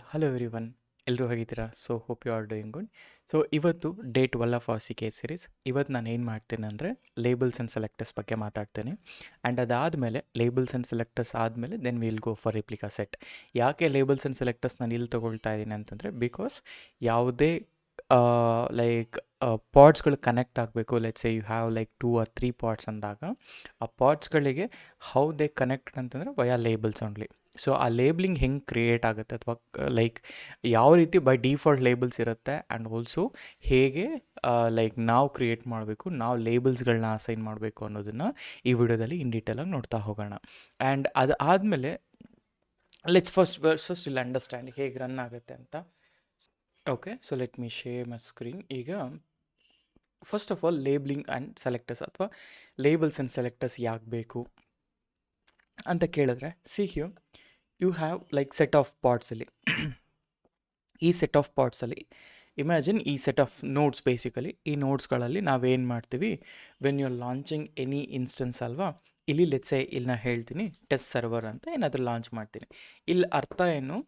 Hello everyone. ಎಲ್ಲರೂ ಹೇಗಿದ್ದೀರಾ? So hope you are doing good. So ಇವತ್ತು day 12 of our CK series. ಇವತ್ತು ನಾನು ಏನು ಮಾಡ್ತೇನೆ ಅಂದರೆ ಲೇಬಲ್ಸ್ ಆ್ಯಂಡ್ ಸೆಲೆಕ್ಟರ್ಸ್ ಬಗ್ಗೆ ಮಾತಾಡ್ತೇನೆ. ಆ್ಯಂಡ್ ಅದಾದಮೇಲೆ ಲೇಬಲ್ಸ್ ಆ್ಯಂಡ್ ಸೆಲೆಕ್ಟರ್ಸ್ ಆದಮೇಲೆ then will go for replica set. ಯಾಕೆ ಲೇಬಲ್ಸ್ ಆ್ಯಂಡ್ ಸೆಲೆಕ್ಟರ್ಸ್ ನಾನು ಇಲ್ಲಿ ತೊಗೊಳ್ತಾ ಇದ್ದೀನಿ ಅಂತಂದರೆ ಬಿಕಾಸ್ ಯಾವುದೇ ಲೈಕ್ ಪಾರ್ಟ್ಸ್ಗಳು ಕನೆಕ್ಟ್ ಆಗಬೇಕು. Let's say you have like 2 or 3 parts ಅಂದಾಗ ಆ ಪಾರ್ಟ್ಸ್ಗಳಿಗೆ ಹೌ ದೇ ಕನೆಕ್ಟ್ ಅಂತಂದರೆ ವಯಾ ಲೇಬಲ್ಸ್ ಓನ್ಲಿ. ಸೊ ಆ ಲೇಬ್ಲಿಂಗ್ ಹೆಂಗೆ ಕ್ರಿಯೇಟ್ ಆಗುತ್ತೆ ಅಥವಾ ಲೈಕ್ ಯಾವ ರೀತಿ ಬೈ ಡಿಫಾಲ್ಟ್ ಲೇಬಲ್ಸ್ ಇರುತ್ತೆ ಆ್ಯಂಡ್ ಆಲ್ಸೋ ಹೇಗೆ ಲೈಕ್ ನಾವು ಕ್ರಿಯೇಟ್ ಮಾಡಬೇಕು, ನಾವು ಲೇಬಲ್ಸ್ಗಳನ್ನ ಅಸೈನ್ ಮಾಡಬೇಕು ಅನ್ನೋದನ್ನು ಈ ವಿಡಿಯೋದಲ್ಲಿ ಇನ್ ಡೀಟೇಲಾಗಿ ನೋಡ್ತಾ ಹೋಗೋಣ. ಆ್ಯಂಡ್ ಅದು ಆದಮೇಲೆ ಲೆಟ್ಸ್ ಫಸ್ಟ್ ಇಲ್ಲಿ ಅಂಡರ್ಸ್ಟ್ಯಾಂಡ್ ಹೇಗೆ ರನ್ ಆಗುತ್ತೆ ಅಂತ. Okay, so let me share my screen. ಈಗ first of all labeling and selectors ಅಥವಾ ಲೇಬಲ್ಸ್ ಆ್ಯಂಡ್ ಸೆಲೆಕ್ಟರ್ಸ್ ಯಾಕೆ ಬೇಕು ಅಂತ ಕೇಳಿದ್ರೆ, see here you have like set of ಪಾರ್ಟ್ಸಲ್ಲಿ ಈ ಸೆಟ್ ಆಫ್ ಪಾರ್ಟ್ಸಲ್ಲಿ ಇಮ್ಯಾಜಿನ್ ಈ ಸೆಟ್ ಆಫ್ ನೋಟ್ಸ್, ಬೇಸಿಕಲಿ ಈ ನೋಟ್ಸ್ಗಳಲ್ಲಿ ನಾವೇನು ಮಾಡ್ತೀವಿ when you are launching any instance ಅಲ್ವಾ. ಇಲ್ಲಿ ಲೆಟ್ಸೆ ಇಲ್ಲಿ ನಾನು ಹೇಳ್ತೀನಿ ಟೆಸ್ಟ್ ಸರ್ವರ್ ಅಂತ ಏನಾದರೂ ಲಾಂಚ್ ಮಾಡ್ತೀನಿ. ಇಲ್ಲಿ ಅರ್ಥ ಏನು,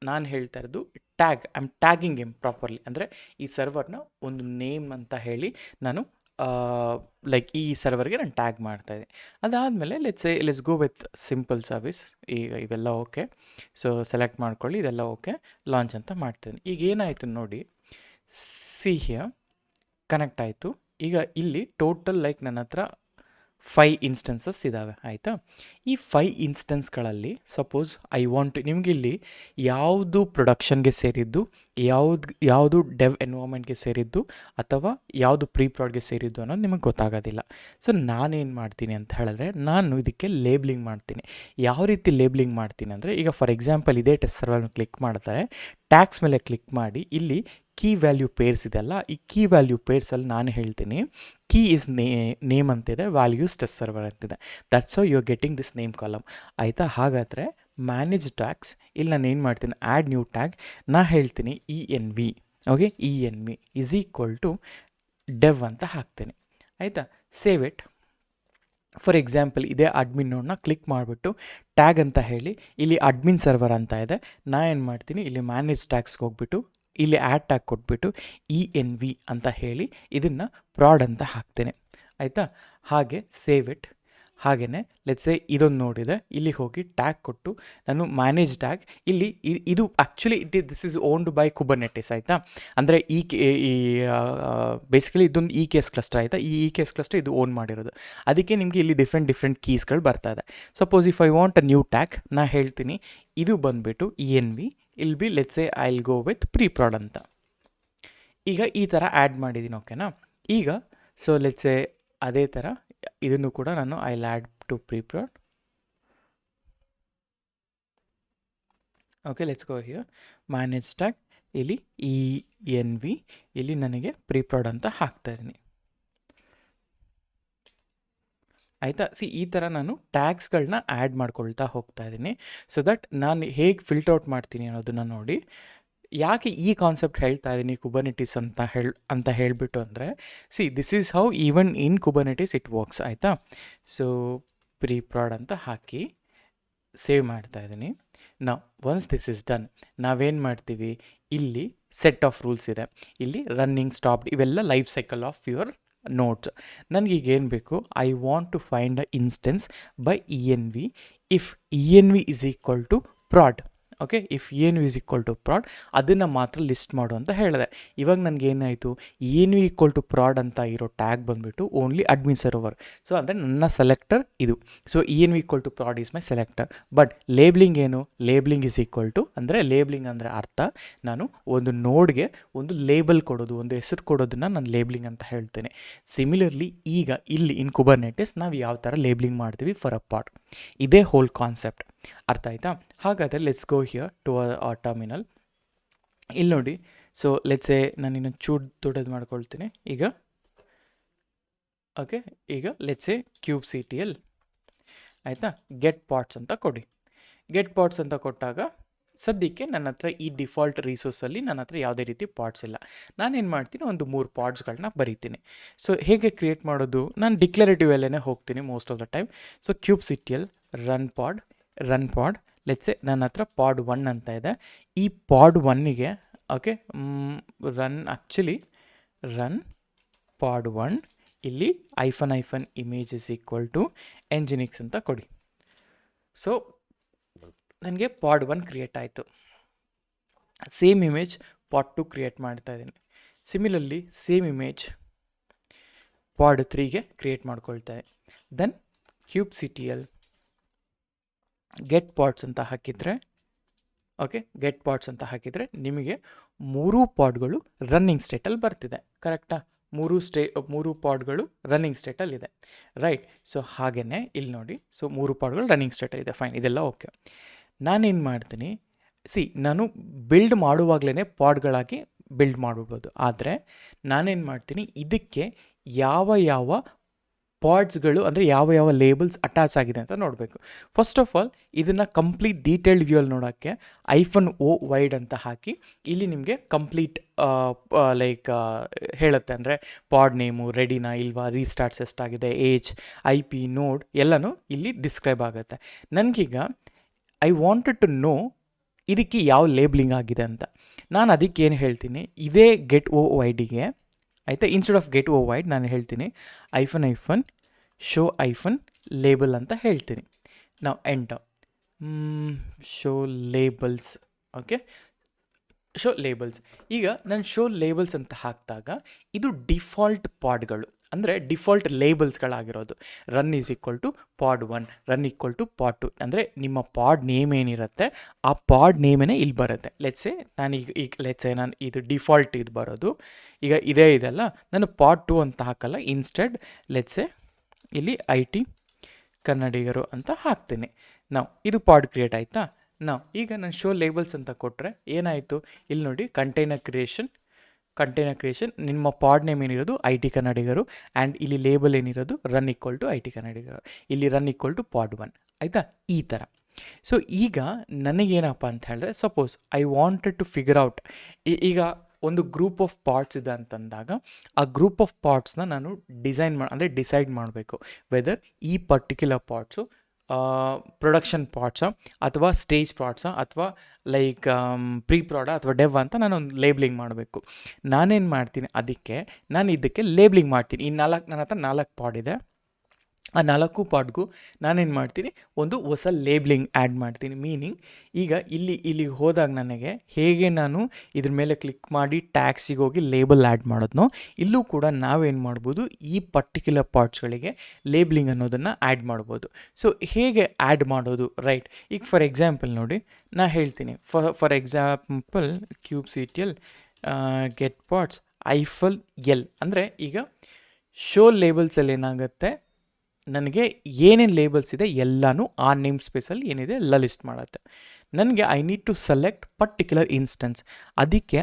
ನಾನು ಹೇಳ್ತಾ ಇರೋದು tag, I am tagging M properly. ಅಂದರೆ ಈ ಸರ್ವರ್ನ ಒಂದು ನೇಮ್ ಅಂತ ಹೇಳಿ ನಾನು ಲೈಕ್ ಈ ಸರ್ವರ್ಗೆ ನಾನು ಟ್ಯಾಗ್ ಮಾಡ್ತಾಯಿದ್ದೆ. ಅದಾದಮೇಲೆ let's go with simple service. ಈಗ ಇವೆಲ್ಲ ಓಕೆ, ಸೊ ಸೆಲೆಕ್ಟ್ ಮಾಡ್ಕೊಳ್ಳಿ, ಇದೆಲ್ಲ ಓಕೆ, ಲಾಂಚ್ ಅಂತ ಮಾಡ್ತೀನಿ. ಈಗ ಏನಾಯಿತು ನೋಡಿ, ಸಿ ಹಿಯರ್ ಕನೆಕ್ಟ್ ಆಯಿತು. ಈಗ ಇಲ್ಲಿ ಟೋಟಲ್ ಲೈಕ್ ನನ್ನ ಹತ್ರ 5 ಇನ್ಸ್ಟೆನ್ಸಸ್ ಇದ್ದಾವೆ, ಆಯಿತಾ. ಈ 5 ಇನ್ಸ್ಟೆನ್ಸ್ಗಳಲ್ಲಿ ಸಪೋಸ್ ಐ ವಾಂಟ್, ನಿಮಗೆ ಇಲ್ಲಿ ಯಾವುದು ಪ್ರೊಡಕ್ಷನ್ಗೆ ಸೇರಿದ್ದು, ಯಾವುದು ಡೆವ್ ಎನ್ವೈರ್ಮೆಂಟ್ಗೆ ಸೇರಿದ್ದು ಅಥವಾ ಯಾವುದು ಪ್ರೀ ಪ್ರಾಡ್ಗೆ ಸೇರಿದ್ದು ಅನ್ನೋದು ನಿಮಗೆ ಗೊತ್ತಾಗೋದಿಲ್ಲ. ಸೊ ನಾನೇನು ಮಾಡ್ತೀನಿ ಅಂತ ಹೇಳಿದ್ರೆ, ನಾನು ಇದಕ್ಕೆ ಲೇಬ್ಲಿಂಗ್ ಮಾಡ್ತೀನಿ. ಯಾವ ರೀತಿ ಲೇಬ್ಲಿಂಗ್ ಮಾಡ್ತೀನಿ ಅಂದರೆ, ಈಗ ಫಾರ್ ಎಕ್ಸಾಂಪಲ್ ಇದೇ ಟೆಸ್ಟ್ ಸರ್ವರ್ನ ಕ್ಲಿಕ್ ಮಾಡ್ತಾರೆ, ಟ್ಯಾಗ್ಸ್ ಮೇಲೆ ಕ್ಲಿಕ್ ಮಾಡಿ ಇಲ್ಲಿ ಕೀ ವ್ಯಾಲ್ಯೂ ಪೇರ್ಸ್ ಇದೆಲ್ಲ, ಈ ಕೀ ವ್ಯಾಲ್ಯೂ ಪೇರ್ಸಲ್ಲಿ ನಾನು ಹೇಳ್ತೀನಿ ಕೀ ಇಸ್ ನೇಮ್ ಅಂತಿದೆ, ವ್ಯಾಲ್ಯೂಸ್ ಟೆಸ್ಟ್ ಸರ್ವರ್ ಅಂತಿದೆ. That's how you are getting this name column, ಆಯಿತಾ. ಹಾಗಾದರೆ ಮ್ಯಾನೇಜ್ ಟ್ಯಾಗ್ಸ್, ಇಲ್ಲಿ ನಾನು ಏನು ಮಾಡ್ತೀನಿ, ಆ್ಯಡ್ ನ್ಯೂ ಟ್ಯಾಗ್, ನಾ ಹೇಳ್ತೀನಿ ENV. Okay, ENV is equal to dev ಅಂತ ಹಾಕ್ತೀನಿ, ಆಯಿತಾ. Save it. ಫಾರ್ ಎಕ್ಸಾಂಪಲ್ ಇದೇ ಅಡ್ಮಿನ್ ನೋಡ್ನ ಕ್ಲಿಕ್ ಮಾಡಿಬಿಟ್ಟು ಟ್ಯಾಗ್ ಅಂತ ಹೇಳಿ ಇಲ್ಲಿ ಅಡ್ಮಿನ್ ಸರ್ವರ್ ಅಂತ ಇದೆ, ನಾ ಏನು ಮಾಡ್ತೀನಿ ಇಲ್ಲಿ ಮ್ಯಾನೇಜ್ ಟ್ಯಾಗ್ಸ್ಗೆ ಹೋಗ್ಬಿಟ್ಟು ಇಲ್ಲಿ ಆ್ಯಡ್ ಟ್ಯಾಗ್ ಕೊಟ್ಬಿಟ್ಟು ENV ಅಂತ ಹೇಳಿ ಇದನ್ನು ಪ್ರಾಡ್ ಅಂತ ಹಾಕ್ತೇನೆ, ಆಯಿತಾ. ಹಾಗೆ ಸೇವ್ ಇಟ್. ಹಾಗೆಯೇ ಲೆಟ್ಸೆ ಇದೊಂದು ನೋಡಿದೆ, ಇಲ್ಲಿ ಹೋಗಿ ಟ್ಯಾಗ್ ಕೊಟ್ಟು ನಾನು ಮ್ಯಾನೇಜ್ ಟ್ಯಾಗ್, ಇಲ್ಲಿ ಇದು actually this is owned by Kubernetes, ಆಯಿತಾ. ಅಂದರೆ ಈ ಬೇಸಿಕಲಿ ಇದೊಂದು EKS ಕ್ಲಸ್ಟರ್, ಆಯಿತಾ. ಈ EKS ಕ್ಲಸ್ಟರ್ ಇದು ಓನ್ ಮಾಡಿರೋದು, ಅದಕ್ಕೆ ನಿಮಗೆ ಇಲ್ಲಿ ಡಿಫ್ರೆಂಟ್ ಕೀಸ್ಗಳು ಬರ್ತಾ ಇದೆ. Suppose if I want a new tag, ನಾ ಹೇಳ್ತೀನಿ ಇದು ಬಂದುಬಿಟ್ಟು ENV, ಇಲ್ಲಿ ಬಿ let's say I will go with pre prod ಅಂತ. ಈಗ ಈ ಥರ ಆ್ಯಡ್ ಮಾಡಿದ್ದೀನಿ, ಓಕೆನಾ. ಈಗ ಸೊ ಲೆಟ್ಸೆ ಅದೇ ಥರ ಇದನ್ನು ಕೂಡ ನಾನು I will add to pre prod. Okay, let's go here manage tag, ಇಲ್ಲಿ ENV, ಇಲ್ಲಿ ನನಗೆ ಪ್ರೀ ಪ್ರಾಡ್ ಅಂತ ಹಾಕ್ತಾ ಇದ್ದೀನಿ, ಆಯಿತಾ. ಈ ಥರ ನಾನು ಟ್ಯಾಗ್ಸ್ಗಳನ್ನ ಆ್ಯಡ್ ಮಾಡ್ಕೊಳ್ತಾ ಹೋಗ್ತಾ ಇದ್ದೀನಿ. ಸೊ ದಟ್ ನಾನು ಹೇಗೆ ಫಿಲ್ಟರ್ ಔಟ್ ಮಾಡ್ತೀನಿ ಅನ್ನೋದನ್ನು ನೋಡಿ. ಯಾಕೆ ಈ ಕಾನ್ಸೆಪ್ಟ್ ಹೇಳ್ತಾ ಇದ್ದೀನಿ ಕುಬರ್ನೆಟಿಸ್ ಅಂತ ಹೇಳಿಬಿಟ್ಟು ಅಂದರೆ, this is how even in Kubernetes it works, ಆಯಿತಾ. ಸೊ ಪ್ರೀ ಪ್ರಾಡ್ ಅಂತ ಹಾಕಿ ಸೇವ್ ಮಾಡ್ತಾ ಇದ್ದೀನಿ. ನಾವು ಒನ್ಸ್ ದಿಸ್ ಇಸ್ ಡನ್, ನಾವೇನು ಮಾಡ್ತೀವಿ, ಇಲ್ಲಿ ಸೆಟ್ ಆಫ್ ರೂಲ್ಸ್ ಇದೆ, ಇಲ್ಲಿ ರನ್ನಿಂಗ್, ಸ್ಟಾಪ್ಡ್, ಇವೆಲ್ಲ life cycle of your nodes. ನನಗೀಗೇನು ಬೇಕು, I want to find a instance by ENV if ENV is equal to prod. Okay, if ENV is equal to prod ಅದನ್ನು ಮಾತ್ರ list ಮಾಡು ಅಂತ ಹೇಳಿದೆ. ಇವಾಗ ನನಗೇನಾಯಿತು, ENV ಈಕ್ವಲ್ ಟು ಪ್ರಾಡ್ ಅಂತ ಇರೋ ಟ್ಯಾಗ್ ಬಂದುಬಿಟ್ಟು ಓನ್ಲಿ ಅಡ್ಮಿನ್ ಸರ್ವರ್. ಸೊ ಅಂದರೆ ನನ್ನ ಸೆಲೆಕ್ಟರ್ ಇದು. So ENV equal to prod is my selector. But labelling ಏನು, ಲೇಬ್ಲಿಂಗ್ ಈಸ್ ಈಕ್ವಲ್ ಟು, ಅಂದರೆ ಲೇಬ್ಲಿಂಗ್ ಅಂದರೆ ಅರ್ಥ ನಾನು ಒಂದು ನೋಡ್ಗೆ ಒಂದು ಲೇಬಲ್ ಕೊಡೋದು, ಒಂದು ಹೆಸರು ಕೊಡೋದನ್ನು ನಾನು ಲೇಬ್ಲಿಂಗ್ ಅಂತ ಹೇಳ್ತೇನೆ. ಸಿಮಿಲರ್ಲಿ ಈಗ ಇಲ್ಲಿ ಇನ್ ಕುಬರ್ನೆಟಿಸ್ ನಾವು ಯಾವ ಥರ ಲೇಬ್ಲಿಂಗ್ ಮಾಡ್ತೀವಿ ಫಾರ್ ಅ ಪಾರ್ಟ್, ಇದೇ ಹೋಲ್ ಕಾನ್ಸೆಪ್ಟ್, ಅರ್ಥ ಆಯಿತಾ. ಹಾಗಾದರೆ let's go here to a terminal. ಇಲ್ಲಿ ನೋಡಿ, ಸೊ ಲೆಟ್ಸೆ ನಾನು ಇನ್ನೊಂದು ಚೂಡ್ ದೊಡ್ಡದು ಮಾಡ್ಕೊಳ್ತೀನಿ ಈಗ. ಓಕೆ, ಈಗ ಲೆಟ್ಸೆ kubectl, ಆಯಿತಾ. ಗೆಟ್ ಪಾರ್ಟ್ಸ್ ಅಂತ ಕೊಡಿ. ಗೆಟ್ ಪಾರ್ಟ್ಸ್ ಅಂತ ಕೊಟ್ಟಾಗ ಸದ್ಯಕ್ಕೆ ನನ್ನ ಹತ್ರ ಈ ಡಿಫಾಲ್ಟ್ ರಿಸೋರ್ಸಲ್ಲಿ ನನ್ನ ಹತ್ರ ಯಾವುದೇ ರೀತಿ ಪಾರ್ಟ್ಸ್ ಇಲ್ಲ. ನಾನೇನು ಮಾಡ್ತೀನಿ, ಒಂದು 3 ಪಾರ್ಟ್ಸ್ಗಳನ್ನ ಬರೀತೀನಿ. ಸೊ ಹೇಗೆ ಕ್ರಿಯೇಟ್ ಮಾಡೋದು, ನಾನು ಡಿಕ್ಲರೇಟಿವ್ ಅಲ್ಲೇ ಹೋಗ್ತೀನಿ most of the time. So kubectl run pod let's say ನನ್ನ ಹತ್ರ ಪಾಡ್ 1 ಅಂತ ಇದೆ. ಈ ಪಾಡ್ 1ಗೆ ಓಕೆ ರನ್ ಪಾಡ್ 1 ಇಲ್ಲಿ -- image is equal to nginx ಅಂತ ಕೊಡಿ. ಸೊ ನನಗೆ ಪಾಡ್ 1 ಕ್ರಿಯೇಟ್ ಆಯಿತು. ಸೇಮ್ ಇಮೇಜ್ ಪಾಡ್ 2 ಕ್ರಿಯೇಟ್ ಮಾಡ್ತಾ ಇದ್ದೀನಿ. ಸಿಮಿಲರ್ಲಿ ಸೇಮ್ ಇಮೇಜ್ ಪಾಡ್ 3ಗೆ ಕ್ರಿಯೇಟ್ ಮಾಡ್ಕೊಳ್ತಾ ಇದೆ. ದೆನ್ kubectl ಗೆಟ್ ಪಾಡ್ಸ್ ಅಂತ ಹಾಕಿದರೆ ಓಕೆ ಗೆಟ್ ಪಾಡ್ಸ್ ಅಂತ ಹಾಕಿದರೆ ನಿಮಗೆ 3 ಪಾಡ್ಗಳು ರನ್ನಿಂಗ್ ಸ್ಟೇಟಲ್ಲಿ ಬರ್ತಿದೆ. ಕರೆಕ್ಟಾ? 3 ಪಾಡ್ಗಳು ರನ್ನಿಂಗ್ ಸ್ಟೇಟಲ್ಲಿದೆ. ರೈಟ್. ಸೊ ಹಾಗೆಯೇ ಇಲ್ಲಿ ನೋಡಿ, ಸೊ 3 ಪಾಡ್ಗಳು ರನ್ನಿಂಗ್ ಸ್ಟೇಟಲ್ಲಿದೆ. ಫೈನ್, ಇದೆಲ್ಲ ಓಕೆ. ನಾನೇನು ಮಾಡ್ತೀನಿ, ನಾನು ಬಿಲ್ಡ್ ಮಾಡುವಾಗಲೇ ಪಾಡ್ಗಳಾಗಿ ಬಿಲ್ಡ್ ಮಾಡ್ಬಿಡ್ಬೋದು. ಆದರೆ ನಾನೇನು ಮಾಡ್ತೀನಿ, ಇದಕ್ಕೆ ಯಾವ ಪಾಡ್ಸ್ಗಳು ಅಂದರೆ ಯಾವ ಲೇಬಲ್ಸ್ ಅಟ್ಯಾಚ್ ಆಗಿದೆ ಅಂತ ನೋಡಬೇಕು. ಫಸ್ಟ್ ಆಫ್ ಆಲ್ ಇದನ್ನು ಕಂಪ್ಲೀಟ್ ಡೀಟೇಲ್ಡ್ ವ್ಯೂಯಲ್ಲಿ ನೋಡೋಕ್ಕೆ -o ವೈಡ್ ಅಂತ ಹಾಕಿ ಇಲ್ಲಿ ನಿಮಗೆ ಕಂಪ್ಲೀಟ್ ಲೈಕ್ ಹೇಳುತ್ತೆ. ಅಂದರೆ ಪಾಡ್ ನೇಮು ರೆಡಿನಾ ಇಲ್ವಾ, ರೀಸ್ಟಾರ್ಟ್ಸ್ ಎಷ್ಟಾಗಿದೆ, ಏಜ್, IP, ನೋಡ್ ಎಲ್ಲನೂ ಇಲ್ಲಿ ಡಿಸ್ಕ್ರೈಬ್ ಆಗುತ್ತೆ. ನನಗೀಗ ಐ ವಾಂಟೆಡ್ ಟು ನೋ ಇದಕ್ಕೆ ಯಾವ ಲೇಬ್ಲಿಂಗ್ ಆಗಿದೆ ಅಂತ. ನಾನು ಅದಕ್ಕೆ ಏನು ಹೇಳ್ತೀನಿ, ಇದೇ ಗೆಟ್ o ವೈಡಿಗೆ ಆಯಿತಾ, instead of get o wide ನಾನು ಹೇಳ್ತೀನಿ -show -label ಅಂತ ಹೇಳ್ತೀನಿ. ನಾವು enter show labels. Okay, show labels. ಈಗ ನಾನು ಶೋ ಲೇಬಲ್ಸ್ ಅಂತ ಹಾಕಿದಾಗ ಇದು ಡಿಫಾಲ್ಟ್ ಪಾಡ್ಗಳು, ಅಂದರೆ ಡಿಫಾಲ್ಟ್ ಲೇಬಲ್ಸ್ಗಳಾಗಿರೋದು. Run is equal to pod 1, run equal to pod 2. ಅಂದರೆ ನಿಮ್ಮ ಪಾಡ್ ನೇಮ್ ಏನಿರುತ್ತೆ ಆ ಪಾಡ್ ನೇಮೇ ಇಲ್ಲಿ ಬರುತ್ತೆ. ಲೆಟ್ಸೆ ನಾನು ಇದು ಡಿಫಾಲ್ಟ್ ಇದು ಬರೋದು. ಈಗ ಇದೇ ಇದೆಲ್ಲ, ನಾನು ಪಾಡ್ 2 ಅಂತ ಹಾಕಲ್ಲ, ಇನ್ಸ್ಟೆಡ್ ಲೆಟ್ಸೆ ಇಲ್ಲಿ IT ಕನ್ನಡಿಗರು ಅಂತ ಹಾಕ್ತೀನಿ. ನಾವು ಇದು ಪಾಡ್ ಕ್ರಿಯೇಟ್ ಆಯಿತಾ. ಈಗ ನಾನು ಶೋ ಲೇಬಲ್ಸ್ ಅಂತ ಕೊಟ್ಟರೆ ಏನಾಯಿತು, ಇಲ್ಲಿ ನೋಡಿ ಕಂಟೈನರ್ ಕ್ರಿಯೇಷನ್ ನಿಮ್ಮ ಪಾಡ್ ನೇಮ್ ಏನಿರೋದು IT ಕನ್ನಡಿಗರು, ಆ್ಯಂಡ್ ಇಲ್ಲಿ ಲೇಬಲ್ ಏನಿರೋದು ರನ್ ಈಕ್ವಲ್ ಟು IT ಕನ್ನಡಿಗರು, ಇಲ್ಲಿ ರನ್ ಈಕ್ವಲ್ ಟು ಪಾಡ್ 1 ಆಯಿತಾ, ಈ ಥರ. ಸೊ ಈಗ ನನಗೇನಪ್ಪ ಅಂತ ಹೇಳಿದ್ರೆ, suppose I wanted to figure out, ಈಗ ಒಂದು ಗ್ರೂಪ್ ಆಫ್ ಪಾರ್ಟ್ಸ್ ಇದೆ ಅಂತಂದಾಗ ಆ ಗ್ರೂಪ್ ಆಫ್ ಪಾರ್ಟ್ಸ್ನ ನಾನು ಡಿಸೈಡ್ ಮಾಡಬೇಕು ವೆದರ್ ಈ ಪರ್ಟಿಕ್ಯುಲರ್ ಪಾರ್ಟ್ಸು ಪ್ರೊಡಕ್ಷನ್ ಪಾರ್ಟ್ಸಾ ಅಥವಾ ಸ್ಟೇಜ್ ಪಾರ್ಟ್ಸಾ ಅಥವಾ ಲೈಕ್ ಪ್ರೀ ಪ್ರಾಡ ಅಥವಾ ಡೆವ್ ಅಂತ ನಾನೊಂದು ಲೇಬ್ಲಿಂಗ್ ಮಾಡಬೇಕು. ನಾನೇನು ಮಾಡ್ತೀನಿ, ನಾನು ಇದಕ್ಕೆ ಲೇಬ್ಲಿಂಗ್ ಮಾಡ್ತೀನಿ. ನನ್ನ ಹತ್ರ 4 ಪಾಡ್ ಇದೆ. ಆ 4 ಪಾಡ್ಗೂ ನಾನೇನು ಮಾಡ್ತೀನಿ, ಒಂದು ಹೊಸ ಲೇಬ್ಲಿಂಗ್ ಆ್ಯಡ್ ಮಾಡ್ತೀನಿ. ಮೀನಿಂಗ್ ಈಗ ಇಲ್ಲಿಗೆ ಹೋದಾಗ ನನಗೆ ಹೇಗೆ ನಾನು ಇದ್ರ ಮೇಲೆ ಕ್ಲಿಕ್ ಮಾಡಿ ಟ್ಯಾಗ್ಸಿಗೆ ಹೋಗಿ ಲೇಬಲ್ ಆ್ಯಡ್ ಮಾಡೋದನ್ನೋ, ಇಲ್ಲೂ ಕೂಡ ನಾವೇನು ಮಾಡ್ಬೋದು, ಈ ಪರ್ಟಿಕ್ಯುಲರ್ ಪಾರ್ಟ್ಸ್ಗಳಿಗೆ ಲೇಬ್ಲಿಂಗ್ ಅನ್ನೋದನ್ನು ಆ್ಯಡ್ ಮಾಡ್ಬೋದು. ಸೊ ಹೇಗೆ ಆ್ಯಡ್ ಮಾಡೋದು, ರೈಟ್? ಈಗ ಫಾರ್ ಎಕ್ಸಾಂಪಲ್ ನೋಡಿ, ನಾ ಹೇಳ್ತೀನಿ, for example kubectl get parts -l ಅಂದರೆ ಈಗ ಶೋ ಲೇಬಲ್ಸಲ್ಲಿ ಏನಾಗುತ್ತೆ, ನನಗೆ ಏನೇನು ಲೇಬಲ್ಸ್ ಇದೆ ಎಲ್ಲನೂ ಆ ನೇಮ್ ಸ್ಪೇಸಲ್ಲಿ ಏನಿದೆ ಎಲ್ಲ ಲಿಸ್ಟ್ ಮಾಡುತ್ತೆ. ನನಗೆ I need to select particular instance. ಅದಕ್ಕೆ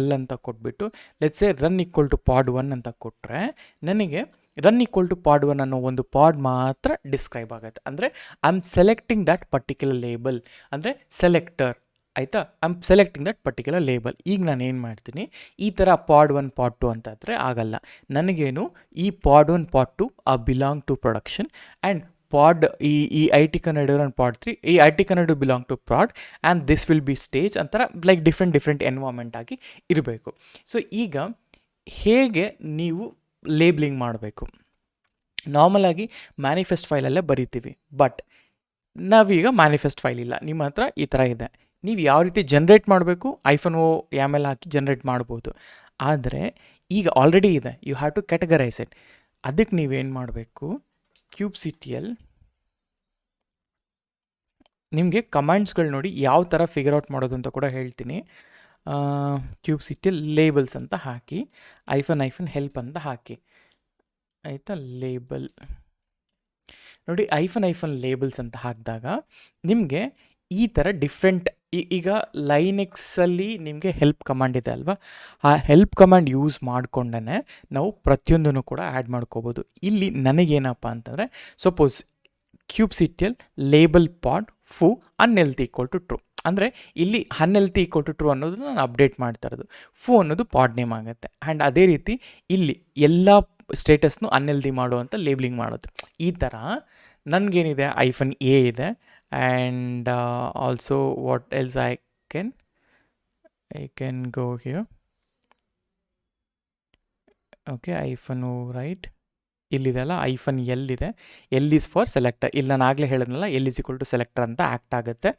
-l ಅಂತ ಕೊಟ್ಬಿಟ್ಟು let's say run equal to pod 1 ಅಂತ ಕೊಟ್ಟರೆ ನನಗೆ ರನ್ ಈಕ್ವಲ್ ಟು ಪಾಡ್ 1 ಅನ್ನೋ ಒಂದು ಪಾಡ್ ಮಾತ್ರ ಡಿಸ್ಕ್ರೈಬ್ ಆಗುತ್ತೆ. ಅಂದರೆ I am selecting that particular label, ಅಂದರೆ ಸೆಲೆಕ್ಟರ್ ಆಯಿತಾ, I am selecting that particular label. ಈಗ ನಾನು ಏನು ಮಾಡ್ತೀನಿ, ಈ ಥರ ಪಾಡ್ 1 ಪಾಡ್ 2 ಅಂತ ಆದರೆ ಆಗಲ್ಲ. ನನಗೇನು ಈ pod 1 pod 2 belong to production, and pod ಈ IT ಕನ್ನಡ ಪಾಡ್ 3 ಈ IT Kannada belong to prod, and this will be stage ಅಂತರ ಲೈಕ್ ಡಿಫ್ರೆಂಟ್ ಎನ್ವೈರ್ಮೆಂಟ್ ಆಗಿ ಇರಬೇಕು. ಸೊ ಈಗ ಹೇಗೆ ನೀವು ಲೇಬ್ಲಿಂಗ್ ಮಾಡಬೇಕು, ನಾರ್ಮಲಾಗಿ ಮ್ಯಾನಿಫೆಸ್ಟ್ ಫೈಲಲ್ಲೇ ಬರಿತೀವಿ. ಬಟ್ ನಾವೀಗ ಮ್ಯಾನಿಫೆಸ್ಟ್ ಫೈಲ್ ಇಲ್ಲ, ನಿಮ್ಮ ಹತ್ರ ಈ ಥರ ಇದೆ. ನೀವು ಯಾವ ರೀತಿ ಜನ್ರೇಟ್ ಮಾಡಬೇಕು, -o YAML ಹಾಕಿ ಜನ್ರೇಟ್ ಮಾಡ್ಬೋದು. ಆದರೆ ಈಗ ಆಲ್ರೆಡಿ ಇದೆ, you have to categorize it. ಅದಕ್ಕೆ ನೀವೇನು ಮಾಡಬೇಕು, kubectl ನಿಮಗೆ ಕಮಾಂಡ್ಸ್ಗಳು ನೋಡಿ ಯಾವ ಥರ ಫಿಗರ್ ಔಟ್ ಮಾಡೋದು ಅಂತ ಕೂಡ ಹೇಳ್ತೀನಿ. kubectl ಲೇಬಲ್ಸ್ ಅಂತ ಹಾಕಿ -help ಅಂತ ಹಾಕಿ ಆಯಿತಾ. ಲೇಬಲ್ ನೋಡಿ, ಲೇಬಲ್ಸ್ ಅಂತ ಹಾಕಿದಾಗ ನಿಮಗೆ ಈ ಥರ ಡಿಫ್ರೆಂಟ್, ಈಗ ಲೈನೆಕ್ಸಲ್ಲಿ ನಿಮಗೆ ಹೆಲ್ಪ್ ಕಮಾಂಡ್ ಇದೆ ಅಲ್ವಾ, ಆ ಹೆಲ್ಪ್ ಕಮಾಂಡ್ ಯೂಸ್ ಮಾಡಿಕೊಂಡೇ ನಾವು ಪ್ರತಿಯೊಂದನ್ನು ಕೂಡ ಆ್ಯಡ್ ಮಾಡ್ಕೋಬೋದು. ಇಲ್ಲಿ ನನಗೇನಪ್ಪ ಅಂತಂದರೆ, ಸಪೋಸ್ kubectl ಲೇಬಲ್ ಪಾಡ್ ಫು ಅನ್ಹೆಲ್ತಿ ಈಕ್ವಲ್ ಟು ಟ್ರೂ, ಅಂದರೆ ಇಲ್ಲಿ ಅನ್ಹೆಲ್ತಿ ಈಕ್ವಲ್ ಟು ಟ್ರೂ ಅನ್ನೋದು ನಾನು ಅಪ್ಡೇಟ್ ಮಾಡ್ತಾ ಇರೋದು, ಫು ಅನ್ನೋದು ಪಾಡ್ ನೇಮ್ ಆಗುತ್ತೆ. ಆ್ಯಂಡ್ ಅದೇ ರೀತಿ ಇಲ್ಲಿ ಎಲ್ಲ ಸ್ಟೇಟಸ್ನು ಅನ್ಹೆಲ್ದಿ ಮಾಡುವಂಥ ಲೇಬ್ಲಿಂಗ್ ಮಾಡೋದು. ಈ ಥರ ನನಗೇನಿದೆ -a ಇದೆ, and also what else I can go here. Okay, -O, right? ಇಲ್ಲಿದೆ ಅಲ್ಲ, -L ಇದೆ. L is for selector. ಇಲ್ಲಿ ನಾನು ಆಗಲೇ ಹೇಳಿದ್ನಲ್ಲ, L is equal to selector ಅಂತ ಆ್ಯಕ್ಟ್ ಆಗುತ್ತೆ.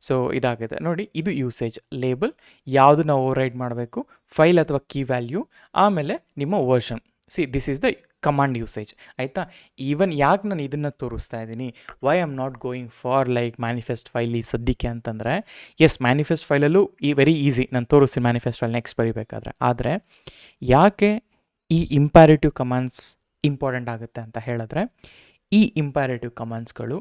ಸೊ ಇದಾಗುತ್ತೆ ನೋಡಿ, ಇದು ಯೂಸೇಜ್. ಲೇಬಲ್ ಯಾವುದು ನಾವು ಓವರ್ರೈಡ್ ಮಾಡಬೇಕು, ಫೈಲ್ ಅಥವಾ ಕೀ ವ್ಯಾಲ್ಯೂ, ಆಮೇಲೆ ನಿಮ್ಮ version. This is the command usage, ಆಯಿತಾ. ಈವನ್ ಯಾಕೆ ನಾನು ಇದನ್ನು ತೋರಿಸ್ತಾ ಇದ್ದೀನಿ, why am not going for like manifest file ಈ ಸದ್ಯಕ್ಕೆ ಅಂತಂದರೆ, ಎಸ್ ಮ್ಯಾನಿಫೆಸ್ಟ್ ಫೈಲಲ್ಲೂ ವೆರಿ ಈಸಿ, ನಾನು ತೋರಿಸ್ತೀನಿ ಮ್ಯಾನಿಫೆಸ್ಟ್ ಫೈಲ್ ನೆಕ್ಸ್ಟ್ ಬರೀಬೇಕಾದ್ರೆ. ಆದರೆ ಯಾಕೆ ಈ ಇಂಪ್ಯಾರೇಟಿವ್ ಕಮಾಂಡ್ಸ್ ಇಂಪಾರ್ಟೆಂಟ್ ಆಗುತ್ತೆ ಅಂತ ಹೇಳಿದ್ರೆ, ಈ ಇಂಪ್ಯಾರೇಟಿವ್ ಕಮಾಂಡ್ಸ್ಗಳು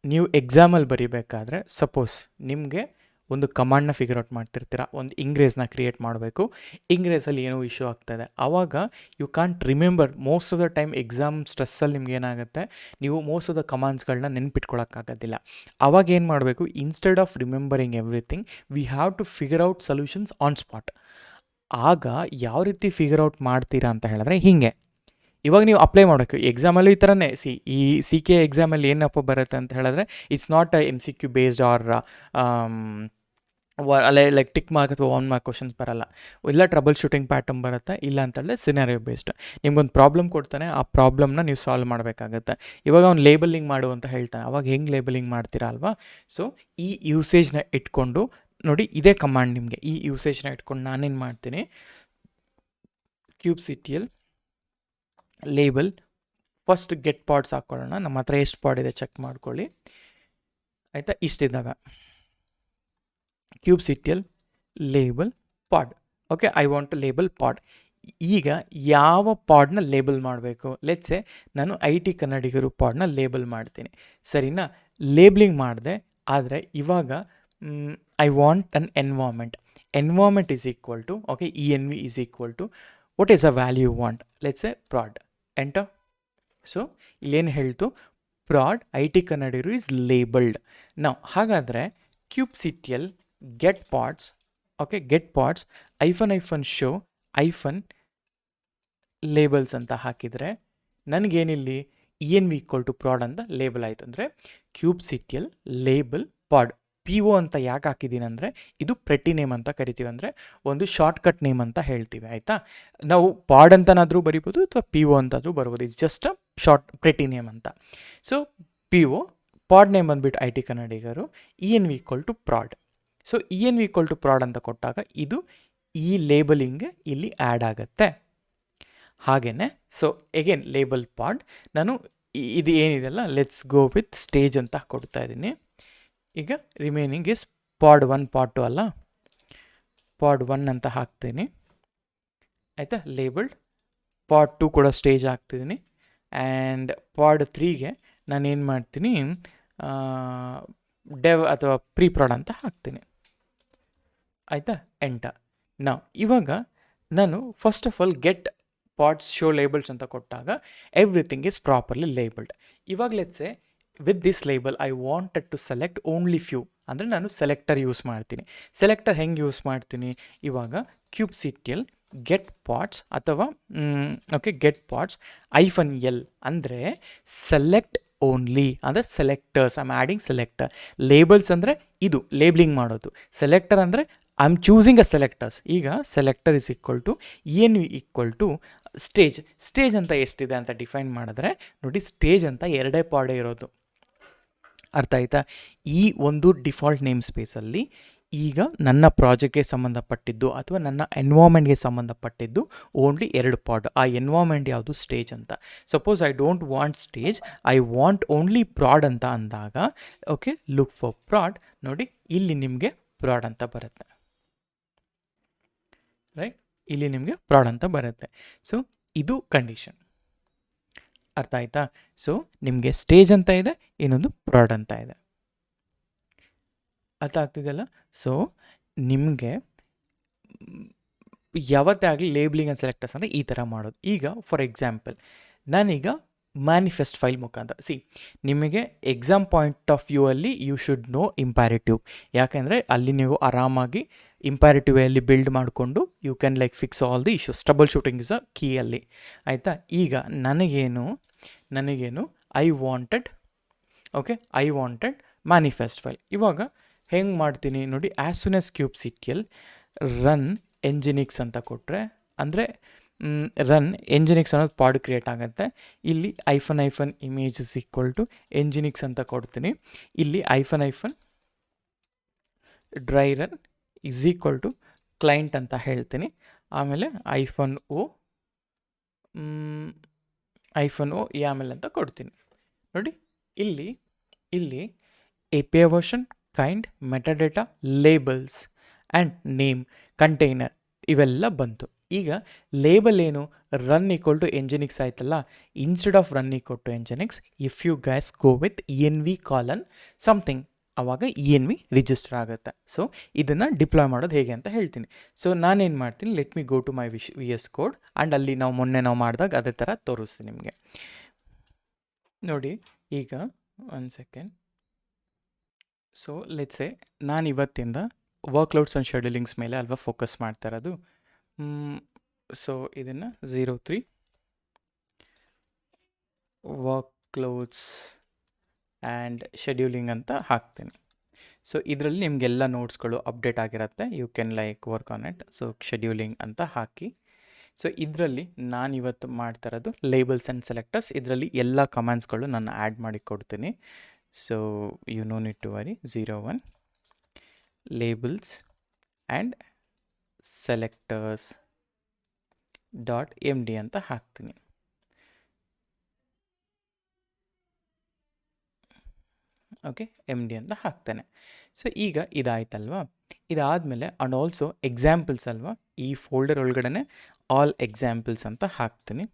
ನೀವು ಎಕ್ಸಾಮಲ್ಲಿ ಬರೀಬೇಕಾದ್ರೆ, ಸಪೋಸ್ ನಿಮಗೆ ಒಂದು ಕಮಾಂಡ್ನ ಫಿಗರ್ ಔಟ್ ಮಾಡ್ತಿರ್ತೀರ, ಒಂದು ಇಂಗ್ರೇಜ್ನ ಕ್ರಿಯೇಟ್ ಮಾಡಬೇಕು, ಇಂಗ್ರೇಜಲ್ಲಿ ಏನೋ ಇಶ್ಯೂ ಆಗ್ತಾಯಿದೆ, ಆವಾಗ you can't remember most of the time. Exam ಸ್ಟ್ರೆಸ್ಸಲ್ಲಿ ನಿಮ್ಗೆ ಏನಾಗುತ್ತೆ, ನೀವು ಮೋಸ್ಟ್ ಆಫ್ ದ ಕಮಾಂಡ್ಸ್ಗಳನ್ನ ನೆನ್ಪಿಟ್ಕೊಳ್ಳೋಕ್ಕಾಗೋದಿಲ್ಲ. ಆವಾಗ ಏನು ಮಾಡಬೇಕು, instead of remembering everything, we have to figure out solutions on spot. ಆಗ ಯಾವ ರೀತಿ ಫಿಗರ್ ಔಟ್ ಮಾಡ್ತೀರಾ ಅಂತ ಹೇಳಿದ್ರೆ, ಹೀಗೆ ಇವಾಗ ನೀವು ಅಪ್ಲೈ ಮಾಡೋಕ್ಕೆ ಎಕ್ಸಾಮಲ್ಲೂ ಈ ಥರನೇ. ಈ CK ಎಕ್ಸಾಮಲ್ಲಿ ಏನಪ್ಪ ಬರುತ್ತೆ ಅಂತ ಹೇಳಿದ್ರೆ, it's not MCQ based are like tick mark ಅಥವಾ 1 ಮಾರ್ಕ್ ಕ್ವಶನ್ಸ್ ಬರಲ್ಲ. ಇಲ್ಲ ಟ್ರಬಲ್ ಶೂಟಿಂಗ್ ಪ್ಯಾಟರ್ನ್ ಬರುತ್ತೆ, ಇಲ್ಲ ಅಂತಂದರೆ ಸಿನಾರಿಯೋ ಬೇಸ್ಡ್. ನಿಮ್ಗೊಂದು ಪ್ರಾಬ್ಲಮ್ ಕೊಡ್ತಾನೆ, ಆ ಪ್ರಾಬ್ಲಮ್ನ ನೀವು ಸಾಲ್ವ್ ಮಾಡಬೇಕಾಗತ್ತೆ. ಇವಾಗ ಅವ್ನು ಲೇಬಲಿಂಗ್ ಮಾಡು ಅಂತ ಹೇಳ್ತಾನೆ, ಅವಾಗ ಹೆಂಗೆ ಲೇಬಲಿಂಗ್ ಮಾಡ್ತೀರಾ ಅಲ್ವಾ. ಸೊ ಈ ಯೂಸೇಜ್ನ ಇಟ್ಕೊಂಡು ನೋಡಿ, ಇದೇ ಕಮಾಂಡ್ ನಿಮಗೆ. ಈ ಯೂಸೇಜ್ನ ಇಟ್ಕೊಂಡು ನಾನೇನು ಮಾಡ್ತೀನಿ, kubectl label first get pods ಹಾಕ್ಕೊಳ್ಳೋಣ. ನಮ್ಮ ಹತ್ರ ಎಷ್ಟು ಪಾಡ್ ಇದೆ ಚೆಕ್ ಮಾಡ್ಕೊಳ್ಳಿ, ಆಯಿತಾ. ಇಷ್ಟಿದ್ದಾವೆ. kubectl label pod. Okay, I want to label pod. ಈಗ ಯಾವ ಪಾಡ್ನ ಲೇಬಲ್ ಮಾಡಬೇಕು, ಲೆಟ್ಸೆ ನಾನು IT ಕನ್ನಡಿಗರು ಪಾಡ್ನ ಲೇಬಲ್ ಮಾಡ್ತೀನಿ, ಸರಿನಾ. ಲೇಬ್ಲಿಂಗ್ ಮಾಡಿದೆ, ಆದರೆ ಇವಾಗ I want an environment is equal to, okay, ENV is equal to what is a value you want, let's say prod. Enter. So ಇಲ್ಲೇನು ಹೇಳ್ತು, ಪ್ರಾಡ್ IT ಕನ್ನಡಿಗರು ಈಸ್ ಲೇಬಲ್ಡ್. ನಾವು ಹಾಗಾದರೆ kubectl get pods, okay, get pods -show -labels ಅಂತ ಹಾಕಿದರೆ ನನಗೇನಿಲ್ಲಿ ENV equal to prod ಅಂತ label ಆಯಿತು. ಅಂದರೆ kubectl ಲೇಬಲ್ ಪಾಡ್. PO ಅಂತ ಯಾಕೆ ಹಾಕಿದ್ದೀನಿ ಅಂದರೆ, ಇದು ಪ್ರೆಟಿ ನೇಮ್ ಅಂತ ಕರಿತೀವಿ, ಅಂದರೆ ಒಂದು ಶಾರ್ಟ್ಕಟ್ ನೇಮ್ ಅಂತ ಹೇಳ್ತೀವಿ, ಆಯಿತಾ. ನಾವು ಪಾಡ್ ಅಂತನಾದರೂ ಬರಿಬೋದು ಅಥವಾ PO ಅಂತಾದರೂ ಬರ್ಬೋದು. It's just a short pretty name ಅಂತ. ಸೊ PO ಪಾಡ್ ನೇಮ್ ಬಂದುಬಿಟ್ಟು IT ಕನ್ನಡಿಗರು, ENV equal to prod. So ENV equal to prod ಅಂತ ಕೊಟ್ಟಾಗ ಇದು ಈ ಲೇಬಲಿಂಗ್ಗೆ ಇಲ್ಲಿ ಆ್ಯಡ್ ಆಗುತ್ತೆ. ಹಾಗೆಯೇ ಸೊ ಎಗೇನ್ ಲೇಬಲ್ ಪಾಡ್, ನಾನು ಇದು ಏನಿದೆಲ್ಲ ಲೆಟ್ಸ್ ಗೋ ವಿತ್ ಸ್ಟೇಜ್ ಅಂತ ಕೊಡ್ತಾ ಇದ್ದೀನಿ. ಈಗ ರಿಮೈನಿಂಗ್ ಇಸ್ ಪಾಡ್ 1 ಪಾಡ್ 2 ಅಲ್ಲ, ಪಾಡ್ 1 ಅಂತ ಹಾಕ್ತೀನಿ, ಆಯಿತಾ. ಲೇಬಲ್ಡ್ ಪಾಡ್ 2 ಕೂಡ ಸ್ಟೇಜ್ ಹಾಕ್ತಿದ್ದೀನಿ. ಆ್ಯಂಡ್ ಪಾಡ್ 3ಗೆ ನಾನೇನು ಮಾಡ್ತೀನಿ, ಡೆವ್ ಅಥವಾ ಪ್ರೀ ಪ್ರಾಡ್ ಅಂತ ಹಾಕ್ತೀನಿ, ಆಯಿತಾ. ಎಂಟರ್. ನಾವು ಇವಾಗ ನಾನು first of all get pods show labels ಅಂತ ಕೊಟ್ಟಾಗ ಎವ್ರಿಥಿಂಗ್ ಈಸ್ ಪ್ರಾಪರ್ಲಿ ಲೇಬಲ್ಡ್. ಇವಾಗ let's say with this label I wanted to select only few, ಅಂದರೆ ನಾನು ಸೆಲೆಕ್ಟರ್ ಯೂಸ್ ಮಾಡ್ತೀನಿ. ಸೆಲೆಕ್ಟರ್ ಹೆಂಗೆ ಯೂಸ್ ಮಾಡ್ತೀನಿ, ಇವಾಗ kubectl ಗೆಟ್ ಪಾಡ್ಸ್ ಅಥವಾ ಓಕೆ ಗೆಟ್ ಪಾಡ್ಸ್ -L ಅಂದರೆ ಸೆಲೆಕ್ಟ್ ಓನ್ಲಿ, ಅಂದರೆ selectors. I am adding selector. Labels ಅಂದರೆ ಇದು ಲೇಬ್ಲಿಂಗ್ ಮಾಡೋದು, ಸೆಲೆಕ್ಟರ್ ಅಂದರೆ I am choosing a selectors. ಈಗ selector is equal to ENV equal to stage ಅಂತ ಎಷ್ಟಿದೆ ಅಂತ ಡಿಫೈನ್ ಮಾಡಿದ್ರೆ ನೋಡಿ, ಸ್ಟೇಜ್ ಅಂತ 2 ಪಾಡೇ ಇರೋದು, ಅರ್ಥ ಆಯ್ತಾ. ಈ ಒಂದು ಡಿಫಾಲ್ಟ್ ನೇಮ್ ಸ್ಪೇಸಲ್ಲಿ ಈಗ ನನ್ನ ಪ್ರಾಜೆಕ್ಟ್ಗೆ ಸಂಬಂಧಪಟ್ಟಿದ್ದು ಅಥವಾ ನನ್ನ ಎನ್ವಾರ್ಮೆಂಟ್ಗೆ ಸಂಬಂಧಪಟ್ಟಿದ್ದು ಓನ್ಲಿ 2 ಪಾಡ್. ಆ ಎನ್ವಾರ್ಮೆಂಟ್ ಯಾವುದು, ಸ್ಟೇಜ್ ಅಂತ. Suppose I don't want stage, I want only proud ಅಂತ ಅಂದಾಗ, ಓಕೆ, ಲುಕ್ ಫಾರ್ ಪ್ರಾಡ್. ನೋಡಿ ಇಲ್ಲಿ ನಿಮಗೆ ಪ್ರಾಡ್ ಅಂತ ಬರುತ್ತೆ, ರೈಟ್, ಇಲ್ಲಿ ನಿಮಗೆ ಪ್ರಾಡ್ ಅಂತ ಬರುತ್ತೆ. ಸೊ ಇದು ಕಂಡೀಷನ್, ಅರ್ಥ ಆಯ್ತಾ. ಸೊ ನಿಮಗೆ ಸ್ಟೇಜ್ ಅಂತ ಇದೆ, ಇನ್ನೊಂದು ಪ್ರಾಡ್ ಅಂತ ಇದೆ, ಅರ್ಥ ಆಗ್ತಿದೆಯಲ್ಲ. ಸೊ ನಿಮಗೆ ಯಾವತ್ತೇ ಆಗಲಿ ಲೇಬ್ಲಿಂಗ್ ಆ್ಯಂಡ್ ಸೆಲೆಕ್ಟರ್ಸ್ ಅಂದರೆ ಈ ಥರ ಮಾಡೋದು. ಈಗ ಫಾರ್ ಎಕ್ಸಾಂಪಲ್ ನಾನೀಗ ಮ್ಯಾನಿಫೆಸ್ಟ್ ಫೈಲ್ ಮುಖಾಂತರ ನಿಮಗೆ ಎಕ್ಸಾಮ್ ಪಾಯಿಂಟ್ ಆಫ್ ವ್ಯೂ ಅಲ್ಲಿ ಯು ಶುಡ್ ನೋ ಇಂಪ್ಯಾರೇಟಿವ್. ಯಾಕೆಂದರೆ ಅಲ್ಲಿ ನೀವು ಆರಾಮಾಗಿ ಇಂಪ್ಯಾರೇಟಿವ್ ಅಲ್ಲಿ ಬಿಲ್ಡ್ ಮಾಡಿಕೊಂಡು you can like fix all the issues. Troubleshooting is a ಕೀಯಲ್ಲಿ, ಆಯಿತಾ. ಈಗ ನನಗೇನು ಐ ವಾಂಟೆಡ್ ಮ್ಯಾನಿಫೆಸ್ಟ್ ಫೈಲ್. ಇವಾಗ ಹೆಂಗೆ ಮಾಡ್ತೀನಿ ನೋಡಿ, ಆ್ಯಸ್ ಸೂನ್ ಆಸ್ ಕ್ಯೂಬ್ಸಿಟಿಯಲ್ ರನ್ ಎಂಜಿನಿಕ್ಸ್ ಅಂತ ಕೊಟ್ಟರೆ, ಅಂದರೆ ರನ್ ಎಂಜಿನಿಕ್ಸ್ ಅನ್ನೋದು ಪಾಡ್ ಕ್ರಿಯೇಟ್ ಆಗುತ್ತೆ. ಇಲ್ಲಿ hyphen image is equal to nginx ಅಂತ ಕೊಡ್ತೀನಿ. ಇಲ್ಲಿ hyphen dry run is equal to client ಅಂತ ಹೇಳ್ತೀನಿ. ಆಮೇಲೆ ಐಫನ್ ಓ ಯಾಮೆಲ್ ಅಂತ ಕೊಡ್ತೀನಿ. ನೋಡಿ ಇಲ್ಲಿ API version, kind, metadata, labels and name, container ಇವೆಲ್ಲ ಬಂತು. ಈಗ ಲೇಬಲ್ ಏನು, ರನ್ ಈಕ್ವಲ್ ಟು ಎಂಜಿನಿಕ್ಸ್ ಆಯ್ತಲ್ಲ. Instead of run equal to nginx, if you guess go with ENV colon something, ಆವಾಗ ENV ರಿಜಿಸ್ಟರ್ ಆಗುತ್ತೆ. ಸೊ ಇದನ್ನು ಡಿಪ್ಲಾಯ್ ಮಾಡೋದು ಹೇಗೆ ಅಂತ ಹೇಳ್ತೀನಿ. ಸೊ ನಾನೇನು ಮಾಡ್ತೀನಿ, let me go to my VS code and ಅಲ್ಲಿ ಮೊನ್ನೆ ನಾವು ಮಾಡಿದಾಗ ಅದೇ ಥರ ತೋರಿಸ್ತೀನಿ ನಿಮಗೆ. ನೋಡಿ ಈಗ ಒಂದು ಸೆಕೆಂಡ್. ಸೊ ಲೆಟ್ಸೆ ನಾನು ಇವತ್ತಿಂದ ವರ್ಕ್ಲೋಡ್ಸ್ ಆ್ಯಂಡ್ ಶೆಡ್ಯೂಲಿಂಗ್ಸ್ ಮೇಲೆ ಅಲ್ವಾ ಫೋಕಸ್ ಮಾಡ್ತಾ ಇರೋದು. ಸೊ ಇದನ್ನು 03 ವರ್ಕ್ಲೋಡ್ಸ್ ಆ್ಯಂಡ್ ಶೆಡ್ಯೂಲಿಂಗ್ ಅಂತ ಹಾಕ್ತೀನಿ. ಸೊ ಇದರಲ್ಲಿ ನಿಮಗೆಲ್ಲ ನೋಟ್ಸ್ಗಳು ಅಪ್ಡೇಟ್ ಆಗಿರುತ್ತೆ. You can like work on it. So scheduling ಅಂತ ಹಾಕಿ. ಸೊ ಇದರಲ್ಲಿ ನಾನಿವತ್ತು ಮಾಡ್ತಾ ಇರೋದು ಲೇಬಲ್ಸ್ ಆ್ಯಂಡ್ ಸೆಲೆಕ್ಟರ್ಸ್. ಇದರಲ್ಲಿ ಎಲ್ಲ ಕಮಾಂಡ್ಸ್ಗಳು ನಾನು ಆ್ಯಡ್ ಮಾಡಿ ಕೊಡ್ತೀನಿ. So you no need to worry. 01 labels and selectors .md ಅಂತ ಹಾಕ್ತೀನಿ. ಓಕೆ, MD ಅಂತ ಹಾಕ್ತೇನೆ. ಸೊ ಈಗ ಇದಾಯ್ತಲ್ವಾ. ಇದಾದಮೇಲೆ ಆ್ಯಂಡ್ ಆಲ್ಸೋ ಎಕ್ಸಾಂಪಲ್ಸ್ ಅಲ್ವಾ, ಈ ಫೋಲ್ಡರ್ ಒಳಗಡೆ ಆಲ್ ಎಕ್ಸಾಂಪಲ್ಸ್ ಅಂತ ಹಾಕ್ತೀನಿ.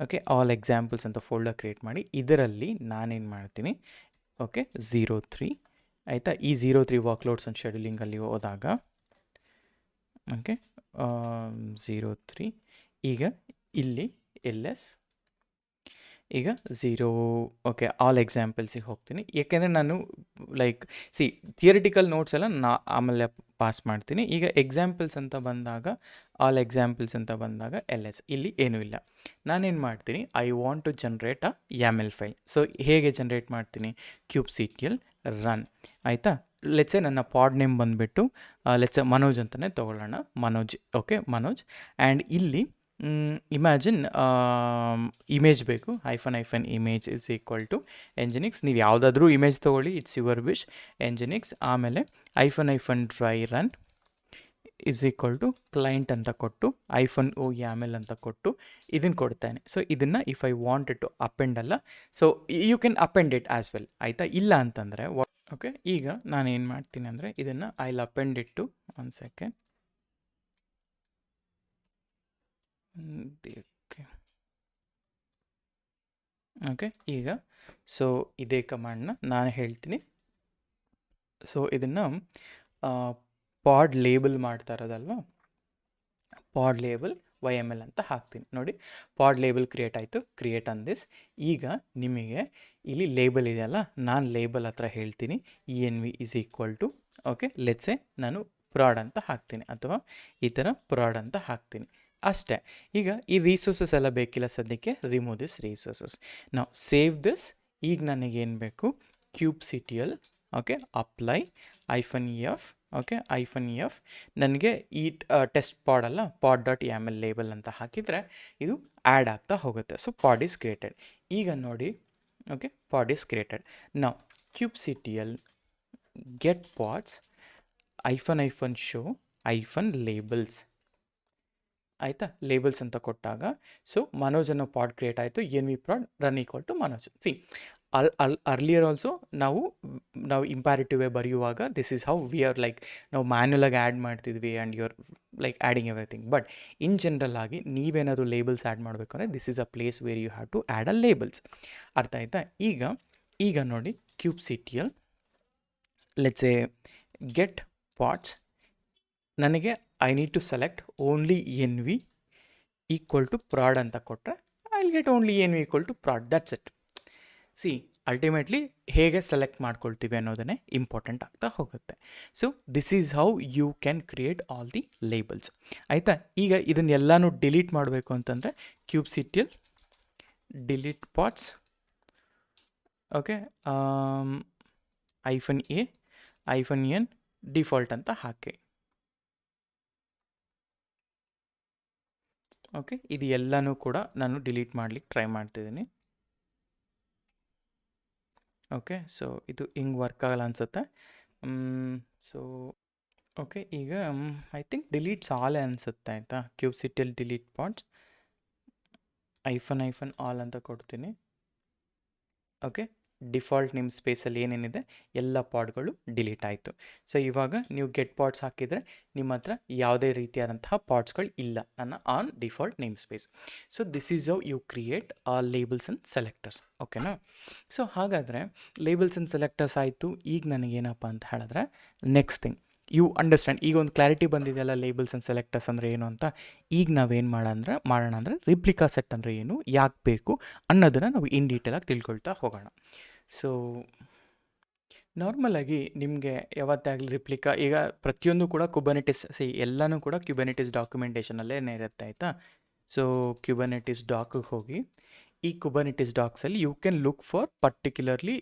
ಓಕೆ, ಆಲ್ ಎಕ್ಸಾಂಪಲ್ಸ್ ಅಂತ ಫೋಲ್ಡರ್ ಕ್ರಿಯೇಟ್ ಮಾಡಿ ಇದರಲ್ಲಿ ನಾನೇನು ಮಾಡ್ತೀನಿ, ಓಕೆ 03 ಆಯಿತಾ. ಈ 03 ವರ್ಕ್ಲೋಡ್ಸ್ ಆ್ಯಂಡ್ ಶೆಡ್ಯೂಲಿಂಗಲ್ಲಿ ಹೋದಾಗ ಓಕೆ 03 ಈಗ ಇಲ್ಲಿ LS ಈಗ 0 ಓಕೆ ಆಲ್ ಎಕ್ಸಾಂಪಲ್ಸಿಗೆ ಹೋಗ್ತೀನಿ. ಏಕೆಂದರೆ ನಾನು ಲೈಕ್ ಥಿಯರಿಟಿಕಲ್ ನೋಟ್ಸ್ ಎಲ್ಲ ಆಮೇಲೆ ಪಾಸ್ ಮಾಡ್ತೀನಿ. ಈಗ ಎಕ್ಸಾಂಪಲ್ಸ್ ಅಂತ ಬಂದಾಗ, ಆಲ್ ಎಕ್ಸಾಂಪಲ್ಸ್ ಅಂತ ಬಂದಾಗ LS ಇಲ್ಲಿ ಏನೂ ಇಲ್ಲ. ನಾನೇನು ಮಾಡ್ತೀನಿ, I want to generate a YAML file. So ಹೇಗೆ ಜನ್ರೇಟ್ ಮಾಡ್ತೀನಿ, ಕ್ಯೂಬ್ಸಿಟಿಯಲ್ ರನ್ ಆಯಿತಾ. ಲೆಟ್ಸೆ ನನ್ನ ಪಾಡ್ ನೇಮ್ ಬಂದುಬಿಟ್ಟು ಲೆಟ್ಸೆ ಮನೋಜ್ ಅಂತಲೇ ತೊಗೊಳ್ಳೋಣ. ಮನೋಜ್, ಓಕೆ ಮನೋಜ್. ಆ್ಯಂಡ್ ಇಲ್ಲಿ ಇಮ್ಯಾಜಿನ್ ಇಮೇಜ್ ಬೇಕು. Hyphen image is equal to nginx. ನೀವು ಯಾವುದಾದ್ರೂ ಇಮೇಜ್ ತೊಗೊಳ್ಳಿ, ಇಟ್ಸ್ ಯುವರ್ ವಿಶ್. ಎಂಜಿನಿಕ್ಸ್ ಆಮೇಲೆ hyphen dry run is equal to client ಅಂತ ಕೊಟ್ಟು ಐಫನ್ YAML ಅಂತ ಕೊಟ್ಟು ಇದನ್ನು ಕೊಡ್ತೇನೆ. ಸೊ ಇದನ್ನು if I wanted to append ಅಲ್ಲ, so you can append it as well ಆಯಿತಾ. ಇಲ್ಲ ಅಂತಂದರೆ ಓಕೆ, ಈಗ ನಾನು ಏನು ಮಾಡ್ತೀನಿ ಅಂದರೆ ಇದನ್ನು I will append it to ಒಂದು ಸೆಕೆಂಡ್. ಓಕೆ, ಈಗ ಸೊ ಇದೇ ಕಮಾಂಡ್ನ ನಾನು ಹೇಳ್ತೀನಿ. ಸೊ ಇದನ್ನು ಪಾಡ್ ಲೇಬಲ್ ಮಾಡ್ತಾ ಇರೋದಲ್ವ, ಪಾಡ್ ಲೇಬಲ್ YML ಅಂತ ಹಾಕ್ತೀನಿ. ನೋಡಿ ಪಾಡ್ ಲೇಬಲ್ ಕ್ರಿಯೇಟ್ ಆಯಿತು. Create on this. ಈಗ ನಿಮಗೆ ಇಲ್ಲಿ ಲೇಬಲ್ ಇದೆಯಲ್ಲ, ನಾನು ಲೇಬಲ್ ಹತ್ರ ಹೇಳ್ತೀನಿ ENV is equal to okay let's say ನಾನು ಪ್ರಾಡ್ ಅಂತ ಹಾಕ್ತೀನಿ, ಅಥವಾ ಈ ಥರ ಪ್ರಾಡ್ ಅಂತ ಹಾಕ್ತೀನಿ ಅಷ್ಟೇ. ಈಗ ಈ ರಿಸೋರ್ಸಸ್ ಎಲ್ಲ ಬೇಕಿಲ್ಲ ಸದ್ಯಕ್ಕೆ, ರಿಮೂವ್ ದಿಸ್ ರಿಸೋರ್ಸಸ್. ನಾವು ಸೇವ್ ದಿಸ್. ಈಗ ನನಗೇನು ಬೇಕು, kubectl okay apply -f okay -f ನನಗೆ ಈ ಟೆಸ್ಟ್ ಪಾಡ್ ಅಲ್ಲ, pod.yaml ಲೇಬಲ್ ಅಂತ ಹಾಕಿದರೆ ಇದು ಆ್ಯಡ್ ಆಗ್ತಾ ಹೋಗುತ್ತೆ. So pod is created. ಈಗ ನೋಡಿ ಓಕೆ ಪಾಡ್ ಈಸ್ ಕ್ರಿಯೇಟೆಡ್. ನಾವು kubectl get pods -show -labels ಆಯಿತಾ. ಲೇಬಲ್ಸ್ ಅಂತ ಕೊಟ್ಟಾಗ ಸೊ ಮನೋಜ್ ಅನ್ನೋ ಪಾಡ್ ಕ್ರಿಯೇಟ್ ಆಯಿತು. ENV prod run equal to Manoj. Earlier also ನಾವು ಇಂಪ್ಯಾರಿಟಿವ್ ಬರೆಯುವಾಗ this is how we are like ನಾವು ಮ್ಯಾನ್ಯಲಾಗಿ ಆ್ಯಡ್ ಮಾಡ್ತಿದ್ವಿ and you are like adding everything. But in general ಆಗಿ ನೀವೇನಾದರೂ ಲೇಬಲ್ಸ್ ಆ್ಯಡ್ ಮಾಡಬೇಕು ಅಂದರೆ this is a place where you have to add a labels. ಅರ್ಥ ಆಯ್ತಾ. ಈಗ ನೋಡಿ kubectl let's say get pods, ನನಗೆ I need to select only ENV equal to prod ಅಂತ ಕೊಟ್ಟರೆ I will get only ENV equal to prod. That's it. Ultimately ಹೇಗೆ select ಮಾಡ್ಕೊಳ್ತೀವಿ ಅನ್ನೋದನ್ನೇ ಇಂಪಾರ್ಟೆಂಟ್ ಆಗ್ತಾ ಹೋಗುತ್ತೆ. So this is how you can create all the labels ಆಯಿತಾ. ಈಗ ಇದನ್ನೆಲ್ಲನೂ ಡಿಲೀಟ್ ಮಾಡಬೇಕು ಅಂತಂದರೆ kubectl delete pods okay -a -n default ಅಂತ ಹಾಕಿ. ಓಕೆ, ಇದು ಎಲ್ಲನೂ ಕೂಡ ನಾನು ಡಿಲೀಟ್ ಮಾಡ್ಲಿಕ್ಕೆ ಟ್ರೈ ಮಾಡ್ತಿದ್ದೀನಿ. ಓಕೆ, ಸೊ ಇದು ಹಿಂಗೆ ವರ್ಕ್ ಆಗಲ್ಲ ಅನಿಸುತ್ತೆ. ಸೊ ಓಕೆ, ಈಗ ಐ ಥಿಂಕ್ ಡಿಲೀಟ್ಸ್ ಆಲ್ ಅನಿಸುತ್ತೆ. ಆಯಿತಾ, ಕ್ಯೂಬ್ಸಿಟಿಯಲ್ಲಿ ಡಿಲೀಟ್ ಪಾಡ್ಸ್ -ಆಲ್ ಅಂತ ಕೊಡ್ತೀನಿ. ಓಕೆ, ಡಿಫಾಲ್ಟ್ ನಿಮ್ಮ ಸ್ಪೇಸಲ್ಲಿ ಏನೇನಿದೆ ಎಲ್ಲ ಪಾಡ್ಗಳು ಡಿಲೀಟ್ ಆಯಿತು. ಸೊ ಇವಾಗ ನೀವು ಗೆಟ್ ಪಾಡ್ಸ್ ಹಾಕಿದರೆ ನಿಮ್ಮ ಹತ್ರ ಯಾವುದೇ ರೀತಿಯಾದಂತಹ ಪಾಡ್ಸ್ಗಳು ಇಲ್ಲ ನನ್ನ on default namespace. So this is how you create labels and selectors. ಓಕೆನಾ? ಸೊ ಹಾಗಾದರೆ ಲೇಬಲ್ಸ್ ಆ್ಯಂಡ್ ಸೆಲೆಕ್ಟರ್ಸ್ ಆಯಿತು. ಈಗ ನನಗೇನಪ್ಪ ಅಂತ ಹೇಳಿದ್ರೆ ನೆಕ್ಸ್ಟ್ ಥಿಂಗ್ ಯು ಅಂಡರ್ಸ್ಟ್ಯಾಂಡ್. ಈಗ ಒಂದು ಕ್ಲಾರಿಟಿ ಬಂದಿದೆಯಲ್ಲ ಲೇಬಲ್ಸ್ ಆ್ಯಂಡ್ ಸೆಲೆಕ್ಟರ್ಸ್ ಅಂದರೆ ಏನು ಅಂತ. ಈಗ ನಾವೇನು ಮಾಡೋಣ ಅಂದರೆ ರಿಪ್ಲಿಕಾ ಸೆಟ್ ಅಂದರೆ ಏನು, ಯಾಕೆ ಬೇಕು ಅನ್ನೋದನ್ನು ನಾವು ಇನ್ ಡೀಟೇಲಾಗಿ ತಿಳ್ಕೊಳ್ತಾ ಹೋಗೋಣ. ಸೊ ನಾರ್ಮಲಾಗಿ ನಿಮಗೆ ಯಾವತ್ತಾಗಲಿ ರಿಪ್ಲಿಕಾ, ಈಗ ಪ್ರತಿಯೊಂದು ಕೂಡ ಕುಬರ್ನೆಟಿಸ್ ಎಲ್ಲನೂ ಕೂಡ ಕ್ಯುಬರ್ನೆಟಿಸ್ ಡಾಕ್ಯುಮೆಂಟೇಷನಲ್ಲೇ ಇರುತ್ತೆ. ಆಯಿತಾ? ಸೊ ಕ್ಯುಬರ್ನೆಟಿಸ್ ಡಾಕಿಗೆ ಹೋಗಿ ಈ ಕುಬರ್ನೆಟಿಸ್ ಡಾಕ್ಸಲ್ಲಿ you can look for particularly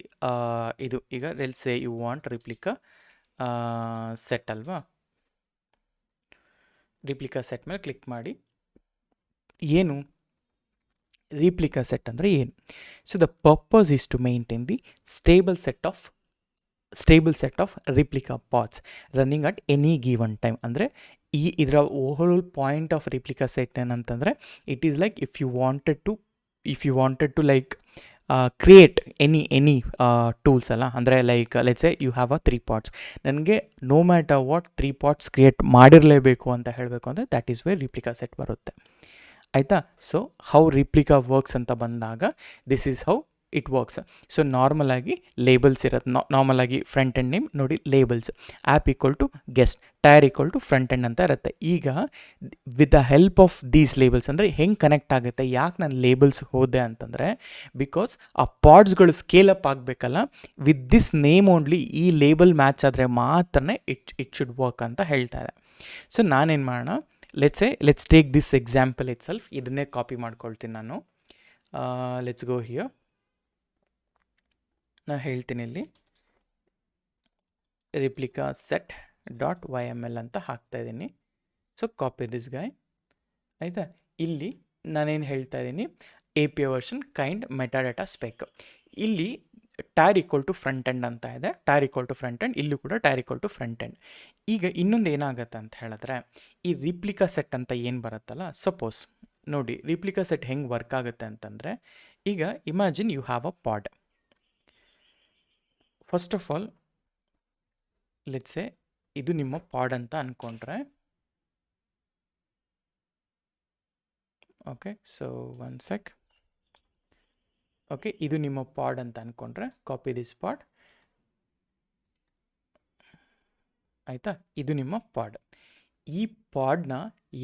ಇದು. ಈಗ let's say you want replica set ಅಲ್ವಾ? ರಿಪ್ಲಿಕಾ ಸೆಟ್ ಮೇಲೆ ಕ್ಲಿಕ್ ಮಾಡಿ. ಏನು ರಿಪ್ಲಿಕಾ ಸೆಟ್ ಅಂದರೆ ಏನು? So the purpose is to maintain the stable set of replica pods running at any given time. ಅಂದರೆ ಇದರ whole point of replica set ಏನಂತಂದರೆ it is like if you wanted to like create any tools ಅಲ್ಲ. ಅಂದರೆ like let's say you have 3 pods. ನನಗೆ no matter what 3 pods create ಮಾಡಿರಲೇಬೇಕು ಅಂತ ಹೇಳಬೇಕು ಅಂದರೆ that is where replica set ಬರುತ್ತೆ. ಆಯಿತಾ? ಸೊ ಹೌ ರಿಪ್ಲಿಕಾ ವರ್ಕ್ಸ್ ಅಂತ ಬಂದಾಗ this is how it works. So ನಾರ್ಮಲಾಗಿ ಲೇಬಲ್ಸ್ ಇರುತ್ತೆ. ನಾರ್ಮಲಾಗಿ ಫ್ರಂಟ್ ಎಂಡ್ ನೇಮ್ ನೋಡಿ, labels, app equal to guest, tier equal to front end ಅಂತ ಇರುತ್ತೆ. ಈಗ with the help of these labels ಅಂದರೆ ಹೆಂಗೆ ಕನೆಕ್ಟ್ ಆಗುತ್ತೆ, ಯಾಕೆ ನಾನು ಲೇಬಲ್ಸ್ ಹೋದೆ ಅಂತಂದರೆ ಬಿಕಾಸ್ ಆ ಪಾಡ್ಸ್ಗಳು ಸ್ಕೇಲ್ ಅಪ್ ಆಗಬೇಕಲ್ಲ. ವಿತ್ ದಿಸ್ ನೇಮ್ ಓನ್ಲಿ ಈ ಲೇಬಲ್ ಮ್ಯಾಚ್ ಆದರೆ ಮಾತ್ರನೇ ಇಟ್ ಶುಡ್ ವರ್ಕ್ ಅಂತ ಹೇಳ್ತಾ ಇದೆ. ಸೊ ನಾನೇನು ಮಾಡೋಣ, let's take this example itself. ಇದನ್ನೇ ಕಾಪಿ ಮಾಡ್ಕೊಳ್ತೀನಿ ನಾನು. Let's go here. ನಾನು ಹೇಳ್ತೀನಿ ಇಲ್ಲಿ ರಿಪ್ಲಿಕಾ ಸೆಟ್ .yml ಅಂತ ಹಾಕ್ತಾಯಿದ್ದೀನಿ. So copy this guy. ಆಯಿತಾ? ಇಲ್ಲಿ ನಾನೇನು ಹೇಳ್ತಾ ಇದ್ದೀನಿ, API version kind metadata spec. ಇಲ್ಲಿ tier equal to front end ಅಂತ ಇದೆ. Tier equal to front end, ಇಲ್ಲೂ ಕೂಡ tier equal to front end. ಈಗ ಇನ್ನೊಂದು ಏನಾಗುತ್ತೆ ಅಂತ ಹೇಳಿದ್ರೆ, ಈ ರಿಪ್ಲಿಕಾ ಸೆಟ್ ಅಂತ ಏನು ಬರುತ್ತಲ್ಲ, ಸಪೋಸ್ ನೋಡಿ ರಿಪ್ಲಿಕಾ ಸೆಟ್ ಹೆಂಗೆ ವರ್ಕ್ ಆಗುತ್ತೆ ಅಂತಂದರೆ, ಈಗ imagine you have a pod. First of all let's say ಇದು ನಿಮ್ಮ ಪಾಡ್ ಅಂತ ಅಂದ್ಕೊಂಡ್ರೆ, okay, so one sec. Okay, ಇದು ನಿಮ್ಮ ಪಾಡ್ ಅಂತ ಅಂದ್ಕೊಂಡ್ರೆ ಕಾಪಿ ದಿಸ್ ಪಾಡ್. ಆಯಿತಾ? ಇದು ನಿಮ್ಮ ಪಾಡ್. ಈ ಪಾಡ್ನ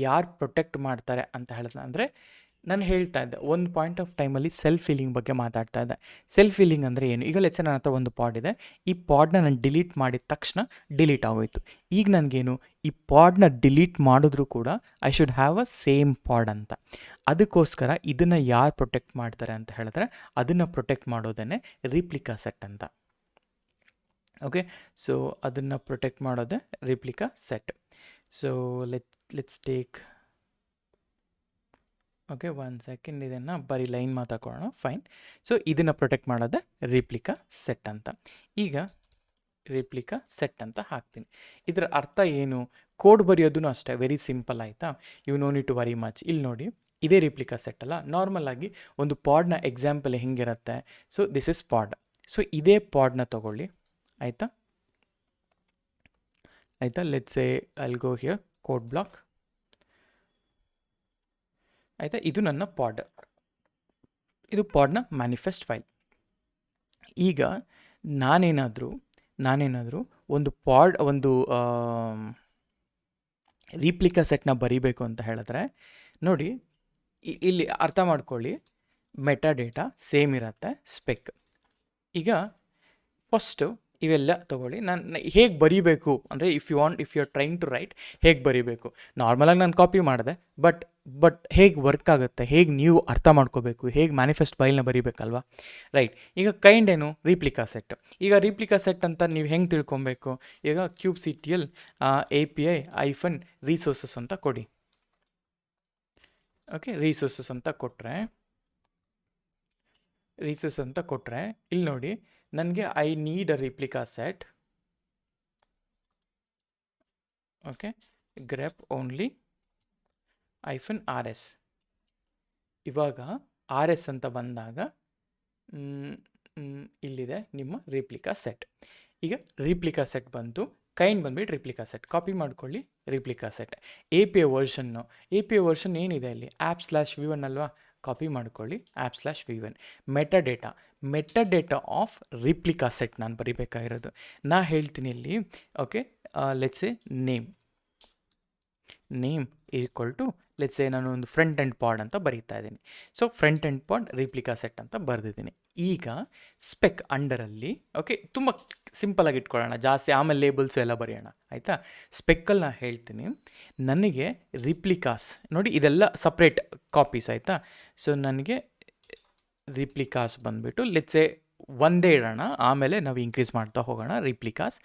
ಯಾರು ಪ್ರೊಟೆಕ್ಟ್ ಮಾಡ್ತಾರೆ ಅಂತ ಹೇಳಿದ್ರೆ, ಅಂದರೆ ನಾನು ಹೇಳ್ತಾ ಇದ್ದೆ ಒಂದು ಪಾಯಿಂಟ್ ಆಫ್ ಟೈಮಲ್ಲಿ ಸೆಲ್ಫ್ ಫೀಲಿಂಗ್ ಬಗ್ಗೆ ಮಾತಾಡ್ತಾ ಇದ್ದೆ. ಸೆಲ್ಫ್ ಫೀಲಿಂಗ್ ಅಂದರೆ ಏನು? ಈಗ ಲೆಟ್ಸ್ ನನ್ನ ಹತ್ರ ಒಂದು ಪಾಡ್ ಇದೆ. ಈ ಪಾಡ್ನ ನಾನು ಡಿಲೀಟ್ ಮಾಡಿದ ತಕ್ಷಣ ಡಿಲೀಟ್ ಆಗೋಯ್ತು. ಈಗ ನನಗೇನು, ಈ ಪಾಡ್ನ ಡಿಲೀಟ್ ಮಾಡಿದ್ರೂ ಕೂಡ I should have a same pod ಅಂತ. ಅದಕ್ಕೋಸ್ಕರ ಇದನ್ನು ಯಾರು ಪ್ರೊಟೆಕ್ಟ್ ಮಾಡ್ತಾರೆ ಅಂತ ಹೇಳಿದ್ರೆ, ಅದನ್ನು ಪ್ರೊಟೆಕ್ಟ್ ಮಾಡೋದೇ ರಿಪ್ಲಿಕಾ ಸೆಟ್ ಅಂತ. ಓಕೆ, ಸೊ ಅದನ್ನು ಪ್ರೊಟೆಕ್ಟ್ ಮಾಡೋದೇ replica set. So let's take, okay, one second, ಇದನ್ನು ಬರೀ ಲೈನ್ ಮಾತಾಡ್ಕೊಳ್ಳೋಣ. ಫೈನ್. ಸೊ ಇದನ್ನು ಪ್ರೊಟೆಕ್ಟ್ ಮಾಡೋದೇ ರಿಪ್ಲಿಕಾ ಸೆಟ್ ಅಂತ. ಈಗ ರಿಪ್ಲಿಕಾ ಸೆಟ್ ಅಂತ ಹಾಕ್ತೀನಿ. ಇದರ ಅರ್ಥ ಏನು? ಕೋಡ್ ಬರೆಯೋದೂ ಅಷ್ಟೇ ವೆರಿ ಸಿಂಪಲ್. ಆಯಿತಾ? You no need to worry much. ಇಲ್ಲಿ ನೋಡಿ, ಇದೇ ರಿಪ್ಲಿಕಾ ಸೆಟ್ ಅಲ್ಲ. ನಾರ್ಮಲ್ ಆಗಿ ಒಂದು ಪಾಡ್ನ ಎಕ್ಸಾಂಪಲ್ ಹೆಂಗಿರುತ್ತೆ, so this is pod. So ಇದೇ ಪಾಡ್ನ ತಗೊಳ್ಳಿ. ಆಯಿತಾ? Let's say I'll go here code block. ಆಯಿತಾ? ಇದು ನನ್ನ ಪಾಡ್. ಇದು ಪಾಡ್ನ ಮ್ಯಾನಿಫೆಸ್ಟ್ ಫೈಲ್. ಈಗ ನಾನೇನಾದರೂ ಒಂದು ರಿಪ್ಲಿಕಾ ಸೆಟ್ನ ಬರೀಬೇಕು ಅಂತ ಹೇಳಿದ್ರೆ ನೋಡಿ, ಇಲ್ಲಿ ಅರ್ಥ ಮಾಡ್ಕೊಳ್ಳಿ, ಮೆಟಾಡೇಟಾ ಸೇಮ್ ಇರುತ್ತೆ, ಸ್ಪೆಕ್. ಈಗ ಫಸ್ಟು ಇವೆಲ್ಲ ತೊಗೊಳ್ಳಿ. ನಾನು ಹೇಗೆ ಬರೀಬೇಕು ಅಂದರೆ, if you are trying to write ಹೇಗೆ ಬರೀಬೇಕು, ನಾರ್ಮಲಾಗಿ ನಾನು ಕಾಪಿ ಮಾಡಿದೆ. ಬಟ್ ಬಟ್ ಹೇಗೆ ವರ್ಕ್ ಆಗುತ್ತೆ, ಹೇಗೆ ನೀವು ಅರ್ಥ ಮಾಡ್ಕೋಬೇಕು, ಹೇಗೆ ಮ್ಯಾನಿಫೆಸ್ಟ್ ಫೈಲ್ನ ಬರೀಬೇಕಲ್ವಾ. ರೈಟ್, ಈಗ ಕೈಂಡ್ ಏನು ರಿಪ್ಲಿಕಾ ಸೆಟ್. ಈಗ ರಿಪ್ಲಿಕಾ ಸೆಟ್ ಅಂತ ನೀವು ಹೆಂಗೆ ತಿಳ್ಕೊಬೇಕು, ಈಗ cube C T L API ಐಫನ್ resources ಅಂತ ಕೊಡಿ. ಓಕೆ, ರಿಸೋರ್ಸಸ್ ಅಂತ ಕೊಟ್ಟರೆ ಇಲ್ಲಿ ನೋಡಿ ನನಗೆ I need a replica set. Okay, ಗ್ರೆಪ್ only ಐಫನ್ RS. ಇವಾಗ RS ಅಂತ ಬಂದಾಗ ಇಲ್ಲಿದೆ ನಿಮ್ಮ ರಿಪ್ಲಿಕಾ ಸೆಟ್. ಈಗ ರಿಪ್ಲಿಕಾ ಸೆಟ್ ಬಂತು, ಕೈಂಡ್ ಬಂದ್ಬಿಟ್ಟು ರಿಪ್ಲಿಕಾ ಸೆಟ್. ಕಾಪಿ ಮಾಡ್ಕೊಳ್ಳಿ ರಿಪ್ಲಿಕಾ ಸೆಟ್. API ವರ್ಷನ್ ಏನಿದೆ ಇಲ್ಲಿ app/v1 ಅಲ್ವಾ, ಕಾಪಿ ಮಾಡ್ಕೊಳ್ಳಿ app/v1. Meta of replica set ನಾನು ಬರಿಬೇಕಾಗಿರೋದು. ನಾ ಹೇಳ್ತೀನಿ ಇಲ್ಲಿ. Okay, let's a name equal to let's a ನಾನು ಒಂದು ಫ್ರಂಟ್ ಎಂಡ್ ಪಾಡ್ ಅಂತ ಬರೀತಾ ಇದ್ದೀನಿ. So front end pod replica set ಅಂತ ಬರೆದಿದ್ದೀನಿ. ಈಗ ಸ್ಪೆಕ್ ಅಂಡರಲ್ಲಿ, ಓಕೆ, ತುಂಬ ಸಿಂಪಲಾಗಿ ಇಟ್ಕೊಳ್ಳೋಣ, ಜಾಸ್ತಿ ಆಮೇಲೆ ಲೇಬಲ್ಸು ಎಲ್ಲ ಬರೆಯೋಣ, ಆಯಿತಾ. ಸ್ಪೆಕ್ಕಲ್ಲಿ ನಾನು ಹೇಳ್ತೀನಿ ನನಗೆ ರಿಪ್ಲಿಕಾಸ್ ನೋಡಿ, ಇದೆಲ್ಲ ಸಪ್ರೇಟ್ ಕಾಪೀಸ್, ಆಯಿತಾ. ಸೊ ನನಗೆ ರಿಪ್ಲಿಕಾಸ್ ಬಂದುಬಿಟ್ಟು ಲೆಟ್ಸ್ ಎ ಒಂದೇ ಇಡೋಣ, ಆಮೇಲೆ ನಾವು ಇನ್ಕ್ರೀಸ್ ಮಾಡ್ತಾ ಹೋಗೋಣ ರಿಪ್ಲಿಕಾಸ್.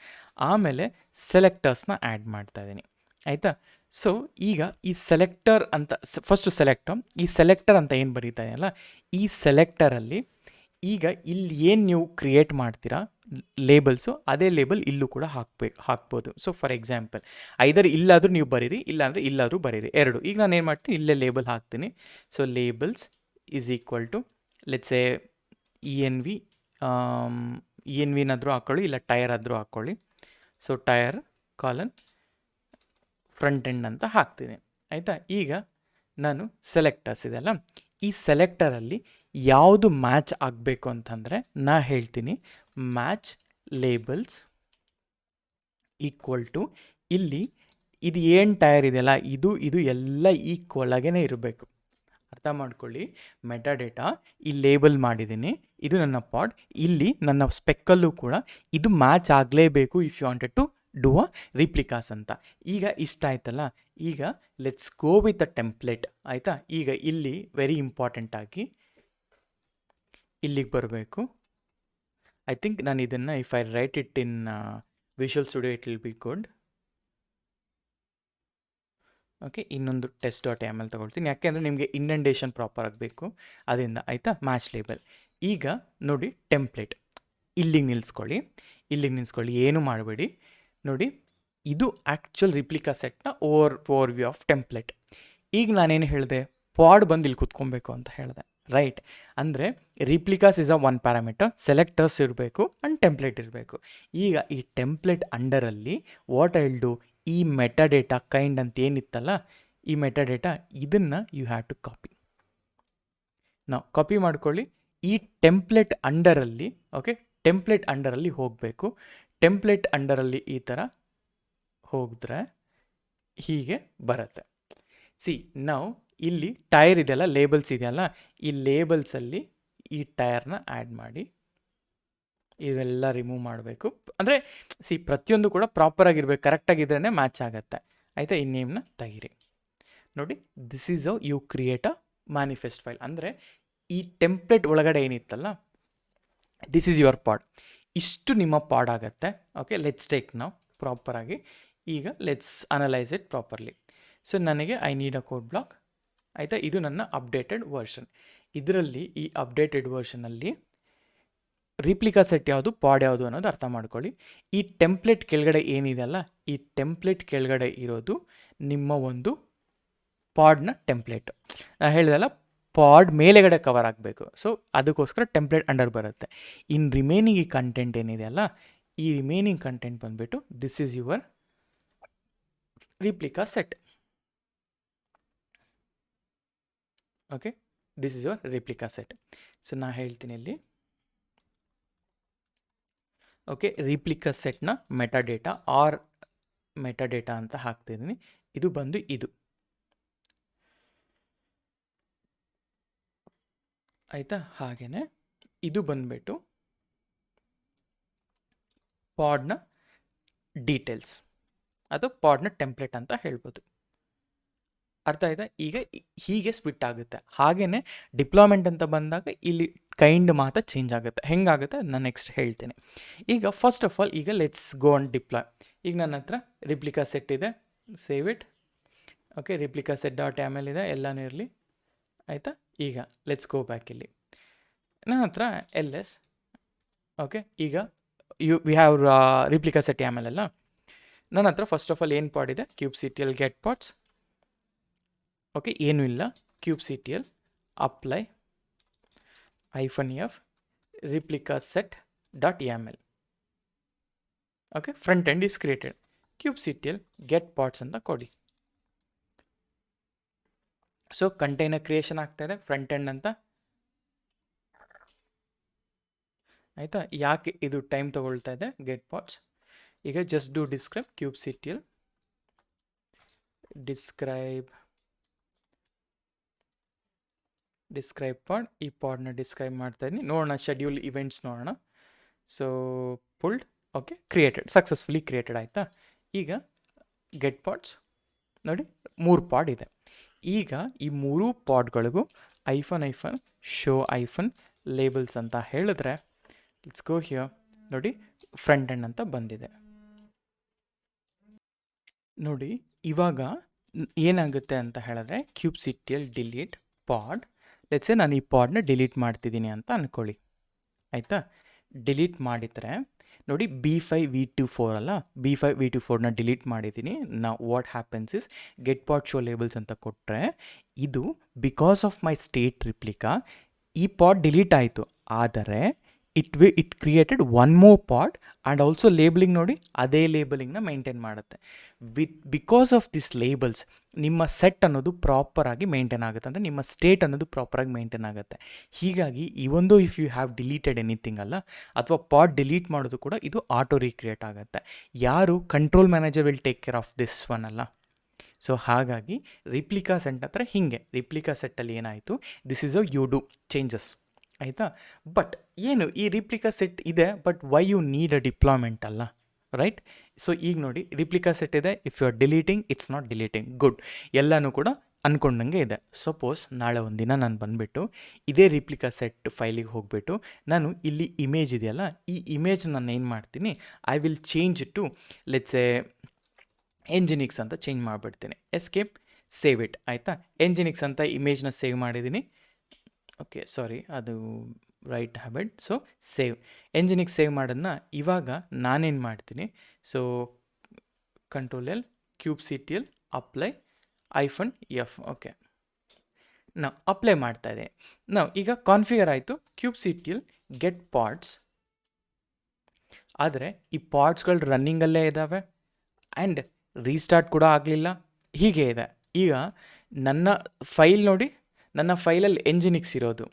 ಆಮೇಲೆ ಸೆಲೆಕ್ಟರ್ಸ್ನ ಆ್ಯಡ್ ಮಾಡ್ತಾ ಇದ್ದೀನಿ, ಆಯಿತಾ. ಸೊ ಈಗ ಈ ಸೆಲೆಕ್ಟರ್ ಅಂತ ಫಸ್ಟು ಈ ಸೆಲೆಕ್ಟರ್ ಅಂತ ಏನು ಬರೀತಾ ಇದೆಯಲ್ಲ, ಈ ಸೆಲೆಕ್ಟರಲ್ಲಿ ಈಗ ಇಲ್ಲಿ ಏನು ನೀವು ಕ್ರಿಯೇಟ್ ಮಾಡ್ತೀರಾ ಲೇಬಲ್ಸು, ಅದೇ ಲೇಬಲ್ ಇಲ್ಲೂ ಕೂಡ ಹಾಕ್ಬೋದು. ಸೊ ಫಾರ್ ಎಕ್ಸಾಂಪಲ್ ಐದರ್ ಇಲ್ಲಾದರೂ ನೀವು ಬರೀರಿ, ಇಲ್ಲಾಂದರೆ ಇಲ್ಲಾದರೂ ಬರೀರಿ, ಎರಡು. ಈಗ ನಾನು ಏನು ಮಾಡ್ತೀನಿ, ಇಲ್ಲೇ ಲೇಬಲ್ ಹಾಕ್ತೀನಿ. So labels is equal to let's say ENVನಾದರೂ ಹಾಕ್ಕೊಳ್ಳಿ, ಇಲ್ಲ ಟೈರ್ ಆದರೂ ಹಾಕ್ಕೊಳ್ಳಿ. So tier colon front end ಅಂತ ಹಾಕ್ತೀನಿ, ಆಯಿತಾ. ಈಗ ನಾನು ಸೆಲೆಕ್ಟರ್ಸ್ ಇದೆಲ್ಲ, ಈ ಸೆಲೆಕ್ಟರಲ್ಲಿ ಯಾವುದು ಮ್ಯಾಚ್ ಆಗಬೇಕು ಅಂತಂದರೆ ನಾ ಹೇಳ್ತೀನಿ ಮ್ಯಾಚ್ ಲೇಬಲ್ಸ್ ಈಕ್ವಲ್ ಟು ಇಲ್ಲಿ ಇದು ಏನು ಟೈರ್ ಇದೆಯಲ್ಲ, ಇದು ಎಲ್ಲ ಈಕ್ವಲ್ ಆಗೇ ಇರಬೇಕು. ಅರ್ಥ ಮಾಡ್ಕೊಳ್ಳಿ, ಮೆಟಾಡೇಟಾ ಈ ಲೇಬಲ್ ಮಾಡಿದ್ದೀನಿ, ಇದು ನನ್ನ ಪಾಡ್, ಇಲ್ಲಿ ನನ್ನ ಸ್ಪೆಕ್ಕಲ್ಲೂ ಕೂಡ ಇದು ಮ್ಯಾಚ್ ಆಗಲೇಬೇಕು if you wanted to do a replicas ಅಂತ. ಈಗ ಇಷ್ಟ ಆಯ್ತಲ್ಲ, ಈಗ let's go with a template, ಆಯಿತಾ. ಈಗ ಇಲ್ಲಿ ವೆರಿ ಇಂಪಾರ್ಟೆಂಟ್ ಆಗಿ ಇಲ್ಲಿಗೆ ಬರಬೇಕು. ಐ ಥಿಂಕ್ ನಾನು ಇದನ್ನು if I right it in visual studio it will be good. Okay, ಇನ್ನೊಂದು test.yml ತಗೊಳ್ತೀನಿ, ಯಾಕೆಂದರೆ ನಿಮಗೆ ಇಂಡೆಂಟೇಷನ್ ಪ್ರಾಪರ್ ಆಗಬೇಕು ಅದರಿಂದ, ಆಯಿತಾ. Match label. ಈಗ ನೋಡಿ ಟೆಂಪ್ಲೇಟ್ ಇಲ್ಲಿಗೆ ನಿಲ್ಲಿಸ್ಕೊಳ್ಳಿ, ಏನು ಮಾಡಬೇಡಿ. ನೋಡಿ, ಇದು ಆ್ಯಕ್ಚುಲ್ ರಿಪ್ಲಿಕಾ ಸೆಟ್ನ ಓವರ್ ವ್ಯೂ ಆಫ್ ಟೆಂಪ್ಲೇಟ್. ಈಗ ನಾನೇನು ಹೇಳಿದೆ, ಪಾಡ್ ಬಂದು ಇಲ್ಲಿ ಕುತ್ಕೊಬೇಕು ಅಂತ ಹೇಳಿದೆ, ರೈಟ್. ಅಂದರೆ replicas is a one parameter, selectors ಇರಬೇಕು ಆ್ಯಂಡ್ ಟೆಂಪ್ಲೇಟ್ ಇರಬೇಕು. ಈಗ ಈ ಟೆಂಪ್ಲೇಟ್ ಅಂಡರಲ್ಲಿ ವಾಟ್ ಐ ವಿಲ್ ಡು, ಈ ಮೆಟಾಡೇಟಾ ಕೈಂಡ್ ಅಂತ ಏನಿತ್ತಲ್ಲ, ಈ ಮೆಟಾಡೇಟಾ ಇದನ್ನು ಯು ಹ್ಯಾವ್ ಟು ಕಾಪಿ ಮಾಡ್ಕೊಳ್ಳಿ. ಈ ಟೆಂಪ್ಲೇಟ್ ಅಂಡರಲ್ಲಿ, ಓಕೆ, ಟೆಂಪ್ಲೇಟ್ ಅಂಡರಲ್ಲಿ ಹೋಗಬೇಕು. ಟೆಂಪ್ಲೇಟ್ ಅಂಡರಲ್ಲಿ ಈ ಥರ ಹೋಗಿದ್ರೆ ಹೀಗೆ ಬರುತ್ತೆ. ಸಿ ನಾವು ಇಲ್ಲಿ ಟೈರ್ ಇದೆಯಲ್ಲ, ಲೇಬಲ್ಸ್ ಇದೆಯಲ್ಲ, ಈ ಲೇಬಲ್ಸಲ್ಲಿ ಈ ಟೈರ್ನ ಆ್ಯಡ್ ಮಾಡಿ ಇವೆಲ್ಲ ರಿಮೂವ್ ಮಾಡಬೇಕು. ಅಂದರೆ ಪ್ರತಿಯೊಂದು ಕೂಡ ಪ್ರಾಪರಾಗಿರ್ಬೇಕು, ಕರೆಕ್ಟಾಗಿದ್ರೇ ಮ್ಯಾಚ್ ಆಗುತ್ತೆ, ಆಯಿತಾ. ಈ ನೇಮ್ನ ತೆಗೀರಿ. ನೋಡಿ, this is how you create a manifest file. ಅಂದರೆ ಈ ಟೆಂಪ್ಲೇಟ್ ಒಳಗಡೆ ಏನಿತ್ತಲ್ಲ, ದಿಸ್ ಈಸ್ ಯುವರ್ ಪಾಡ್, ಇಷ್ಟು ನಿಮ್ಮ ಪಾಡ್ ಆಗುತ್ತೆ. ಓಕೆ, ಲೆಟ್ಸ್ ಟೇಕ್ ನಾವು ಪ್ರಾಪರಾಗಿ. ಈಗ let's analyse it properly. So ನನಗೆ I need a code block, ಆಯಿತಾ. ಇದು ನನ್ನ ಅಪ್ಡೇಟೆಡ್ ವರ್ಷನ್. ಇದರಲ್ಲಿ ಈ ಅಪ್ಡೇಟೆಡ್ ವರ್ಷನಲ್ಲಿ ರಿಪ್ಲಿಕಾ ಸೆಟ್ ಯಾವುದು, ಪಾಡ್ ಯಾವುದು ಅನ್ನೋದು ಅರ್ಥ ಮಾಡ್ಕೊಳ್ಳಿ. ಈ ಟೆಂಪ್ಲೇಟ್ ಕೆಳಗಡೆ ಏನಿದೆಯಲ್ಲ, ಈ ಟೆಂಪ್ಲೇಟ್ ಕೆಳಗಡೆ ಇರೋದು ನಿಮ್ಮ ಒಂದು ಪಾಡ್ನ ಟೆಂಪ್ಲೇಟ್. ನಾನು ಹೇಳಿದೆಲ್ಲ, ಪಾಡ್ ಮೇಲೆಗಡೆ ಕವರ್ ಆಗಬೇಕು, ಸೊ ಅದಕ್ಕೋಸ್ಕರ ಟೆಂಪ್ಲೇಟ್ ಅಂಡರ್ ಬರುತ್ತೆ. ಇನ್ ರಿಮೈನಿಂಗ್ ಈ ಕಂಟೆಂಟ್ ಏನಿದೆಯಲ್ಲ, ಈ ರಿಮೈನಿಂಗ್ ಕಂಟೆಂಟ್ ಬಂದುಬಿಟ್ಟು this is your replica set. Okay, this is your replica set. So ನಾನು ಹೇಳ್ತೀನಿ ಇಲ್ಲಿ, ಓಕೆ, ರಿಪ್ಲಿಕಾ ಸೆಟ್ನ ಮೆಟಾಡೇಟಾ ಆರ್ ಮೆಟಾಡೇಟಾ ಅಂತ ಹಾಕ್ತಿದ್ದೀನಿ. ಇದು ಬಂದು ಇದು, ಆಯಿತಾ. ಹಾಗೆಯೇ ಇದು ಬಂದುಬಿಟ್ಟು ಪಾಡ್ನ ಡೀಟೇಲ್ಸ್, ಅದು ಪಾಡ್ನ ಟೆಂಪ್ಲೇಟ್ ಅಂತ ಹೇಳ್ಬೋದು. ಅರ್ಥ ಆಯ್ತಾ? ಈಗ ಹೀಗೆ ಸ್ಪ್ಲಿಟ್ ಆಗುತ್ತೆ. ಹಾಗೇನೆ ಡಿಪ್ಲಾಯ್ಮೆಂಟ್ ಅಂತ ಬಂದಾಗ ಇಲ್ಲಿ ಕೈಂಡ್ ಮಾತ್ರ ಚೇಂಜ್ ಆಗುತ್ತೆ. ಹೆಂಗಾಗುತ್ತೆ ನಾನು ನೆಕ್ಸ್ಟ್ ಹೇಳ್ತೀನಿ. ಈಗ ಫಸ್ಟ್ ಆಫ್ ಆಲ್ ಈಗ ಲೆಟ್ಸ್ ಗೋ ಆನ್ ಡಿಪ್ಲಾಯ್. ಈಗ ನನ್ನ ಹತ್ರ ರಿಪ್ಲಿಕಾ ಸೆಟ್ ಇದೆ, save it. Okay, replica set dot ಆಮೇಲೆ ಇದೆ, ಎಲ್ಲನೂ ಇರಲಿ ಆಯಿತಾ. ಈಗ ಲೆಟ್ಸ್ ಗೋ ಬ್ಯಾಕ್. ಇಲ್ಲಿ ನನ್ನ ಹತ್ರ ಎಲ್ ಎಸ್. ಓಕೆ, ಈಗ ವಿ ಹ್ಯಾವ್ ರಿಪ್ಲಿಕಾ ಸೆಟ್ ಆಮೇಲೆಲ್ಲ ನನ್ನ ಹತ್ರ ಫಸ್ಟ್ ಆಫ್ ಆಲ್ ಏನು ಪಾಡ್ ಇದೆ, cube C T L get pods. Okay, ಏನೂ ಇಲ್ಲ, cube C T L apply -f replica set dot yaml. Okay, front end is created. kubectl get pods ಅಂತ ಕೊಡಿ. So container creation ಆಗ್ತಾ ಇದೆ front end ಅಂತ. ಆಯಿತಾ? ಯಾಕೆ ಇದು ಟೈಮ್ ತೊಗೊಳ್ತಾ ಇದೆ ಗೆಟ್ ಪಾಡ್ಸ್? ಈಗ just do describe kubectl describe pod. ಈ ಪಾಡ್ನ ಡಿಸ್ಕ್ರೈಬ್ ಮಾಡ್ತಾ ಇದ್ದೀನಿ. ನೋಡೋಣ, ಶೆಡ್ಯೂಲ್ ಇವೆಂಟ್ಸ್ ನೋಡೋಣ. So pulled, okay, created, successfully created ಆಯಿತಾ. ಈಗ ಗೆಟ್ ಪಾಡ್ಸ್ ನೋಡಿ, 3 ಪಾಡ್ ಇದೆ. ಈಗ ಈ 3 ಪಾಡ್ಗಳಿಗೂ -, ಶೋ ಲೇಬಲ್ಸ್ ಅಂತ ಹೇಳಿದ್ರೆ ಲೆಟ್ಸ್ ಗೋ ಹಿಯರ್. ನೋಡಿ, ಫ್ರಂಟ್ ಎಂಡ್ ಅಂತ ಬಂದಿದೆ. ನೋಡಿ ಇವಾಗ ಏನಾಗುತ್ತೆ ಅಂತ ಹೇಳಿದ್ರೆ kubectl ಡಿಲೀಟ್ ಪಾಡ್. ಲೆಟ್ಸೆ ನಾನು ಈ ಪಾಡ್ನ ಡಿಲೀಟ್ ಮಾಡ್ತಿದ್ದೀನಿ ಅಂತ ಅಂದ್ಕೊಳ್ಳಿ. ಆಯಿತಾ? ಡಿಲೀಟ್ ಮಾಡಿದರೆ ನೋಡಿ B5V24 ಅಲ್ಲ, B5V24ನ ಡಿಲೀಟ್ ಮಾಡಿದ್ದೀನಿ. ನಾವು what happens is get pod show labels ಅಂತ ಕೊಟ್ಟರೆ ಇದು because of my state replica ಈ ಪಾಡ್ ಡಿಲೀಟ್ ಆಯಿತು. ಆದರೆ it created one more pod and also labeling ನೋಡಿ ಅದೇ ಲೇಬಲಿಂಗ್ನ ಮೈಂಟೈನ್ ಮಾಡುತ್ತೆ. ಬಿಕಾಸ್ ಆಫ್ ದಿಸ್ ಲೇಬಲ್ಸ್ ನಿಮ್ಮ ಸೆಟ್ ಅನ್ನೋದು ಪ್ರಾಪರಾಗಿ ಮೇಂಟೈನ್ ಆಗುತ್ತೆ, ಅಂದರೆ ನಿಮ್ಮ ಸ್ಟೇಟ್ ಅನ್ನೋದು ಪ್ರಾಪರಾಗಿ ಮೇಂಟೈನ್ ಆಗುತ್ತೆ. ಹೀಗಾಗಿ ಇವೊಂದು if you have deleted anything ಅಲ್ಲ ಅಥವಾ ಪಾಡ್ ಡಿಲೀಟ್ ಮಾಡೋದು ಕೂಡ ಇದು ಆಟೋ ರೀಕ್ರಿಯೇಟ್ ಆಗುತ್ತೆ. ಯಾರು control manager will take care of this one ಅಲ್ಲ. ಸೊ ಹಾಗಾಗಿ ರಿಪ್ಲಿಕಾ ಸೆಟ್ ಹತ್ರ ಹೀಗೆ ರಿಪ್ಲಿಕಾ ಸೆಟ್ಟಲ್ಲಿ ಏನಾಯಿತು, this is a you do changes ಆಯಿತಾ. ಬಟ್ ಏನು ಈ ರಿಪ್ಲಿಕಾ ಸೆಟ್ ಇದೆ, but why you need a deployment ಅಲ್ಲ, ರೈಟ್? ಸೊ ಈಗ ನೋಡಿ ರಿಪ್ಲಿಕಾ ಸೆಟ್ ಇದೆ, if you are deleting it's not deleting, good, ಎಲ್ಲನೂ ಕೂಡ ಅಂದ್ಕೊಂಡಂಗೆ ಇದೆ. ಸಪೋಸ್ ನಾಳೆ ಒಂದಿನ ನಾನು ಬಂದುಬಿಟ್ಟು ಇದೇ ರಿಪ್ಲಿಕಾ ಸೆಟ್ ಫೈಲಿಗೆ ಹೋಗಿಬಿಟ್ಟು ನಾನು ಇಲ್ಲಿ ಇಮೇಜ್ ಇದೆಯಲ್ಲ, ಈ ಇಮೇಜ್ ನಾನು ಏನು ಮಾಡ್ತೀನಿ, I will change to let's a Nginx ಅಂತ ಚೇಂಜ್ ಮಾಡಿಬಿಡ್ತೀನಿ. ಎಸ್ಕೇಪ್, ಸೇವ್ ಇಟ್ ಆಯಿತಾ. ಎಂಜಿನಿಕ್ಸ್ ಅಂತ ಇಮೇಜ್ನ ಸೇವ್ ಮಾಡಿದ್ದೀನಿ. ಓಕೆ, ಸಾರಿ, ಅದು ರೈಟ್ ಹ್ಯಾಬಿಟ್. ಸೊ ಸೇವ್, ಎಂಜಿನಿಗೆ ಸೇವ್ ಮಾಡೋದನ್ನ ಇವಾಗ ನಾನೇನು ಮಾಡ್ತೀನಿ, so Ctrl+L kubectl apply -f. Okay, ನಾವು ಅಪ್ಲೈ ಮಾಡ್ತಾ ಇದ್ದೀನಿ. ನಾವು ಈಗ ಕಾನ್ಫಿಗರ್ ಆಯಿತು kubectl ಗೆಟ್ ಪಾಡ್ಸ್. ಆದರೆ ಈ ಪಾಡ್ಸ್ಗಳು ರನ್ನಿಂಗಲ್ಲೇ ಇದ್ದಾವೆ ಆ್ಯಂಡ್ ರೀಸ್ಟಾರ್ಟ್ ಕೂಡ ಆಗಲಿಲ್ಲ, ಹೀಗೆ ಇದೆ. ಈಗ ನನ್ನ ಫೈಲ್ ನೋಡಿ, ನನ್ನ ಫೈಲಲ್ಲಿ ಎಂಜಿನಿಕ್ಸ್ ಇರೋದು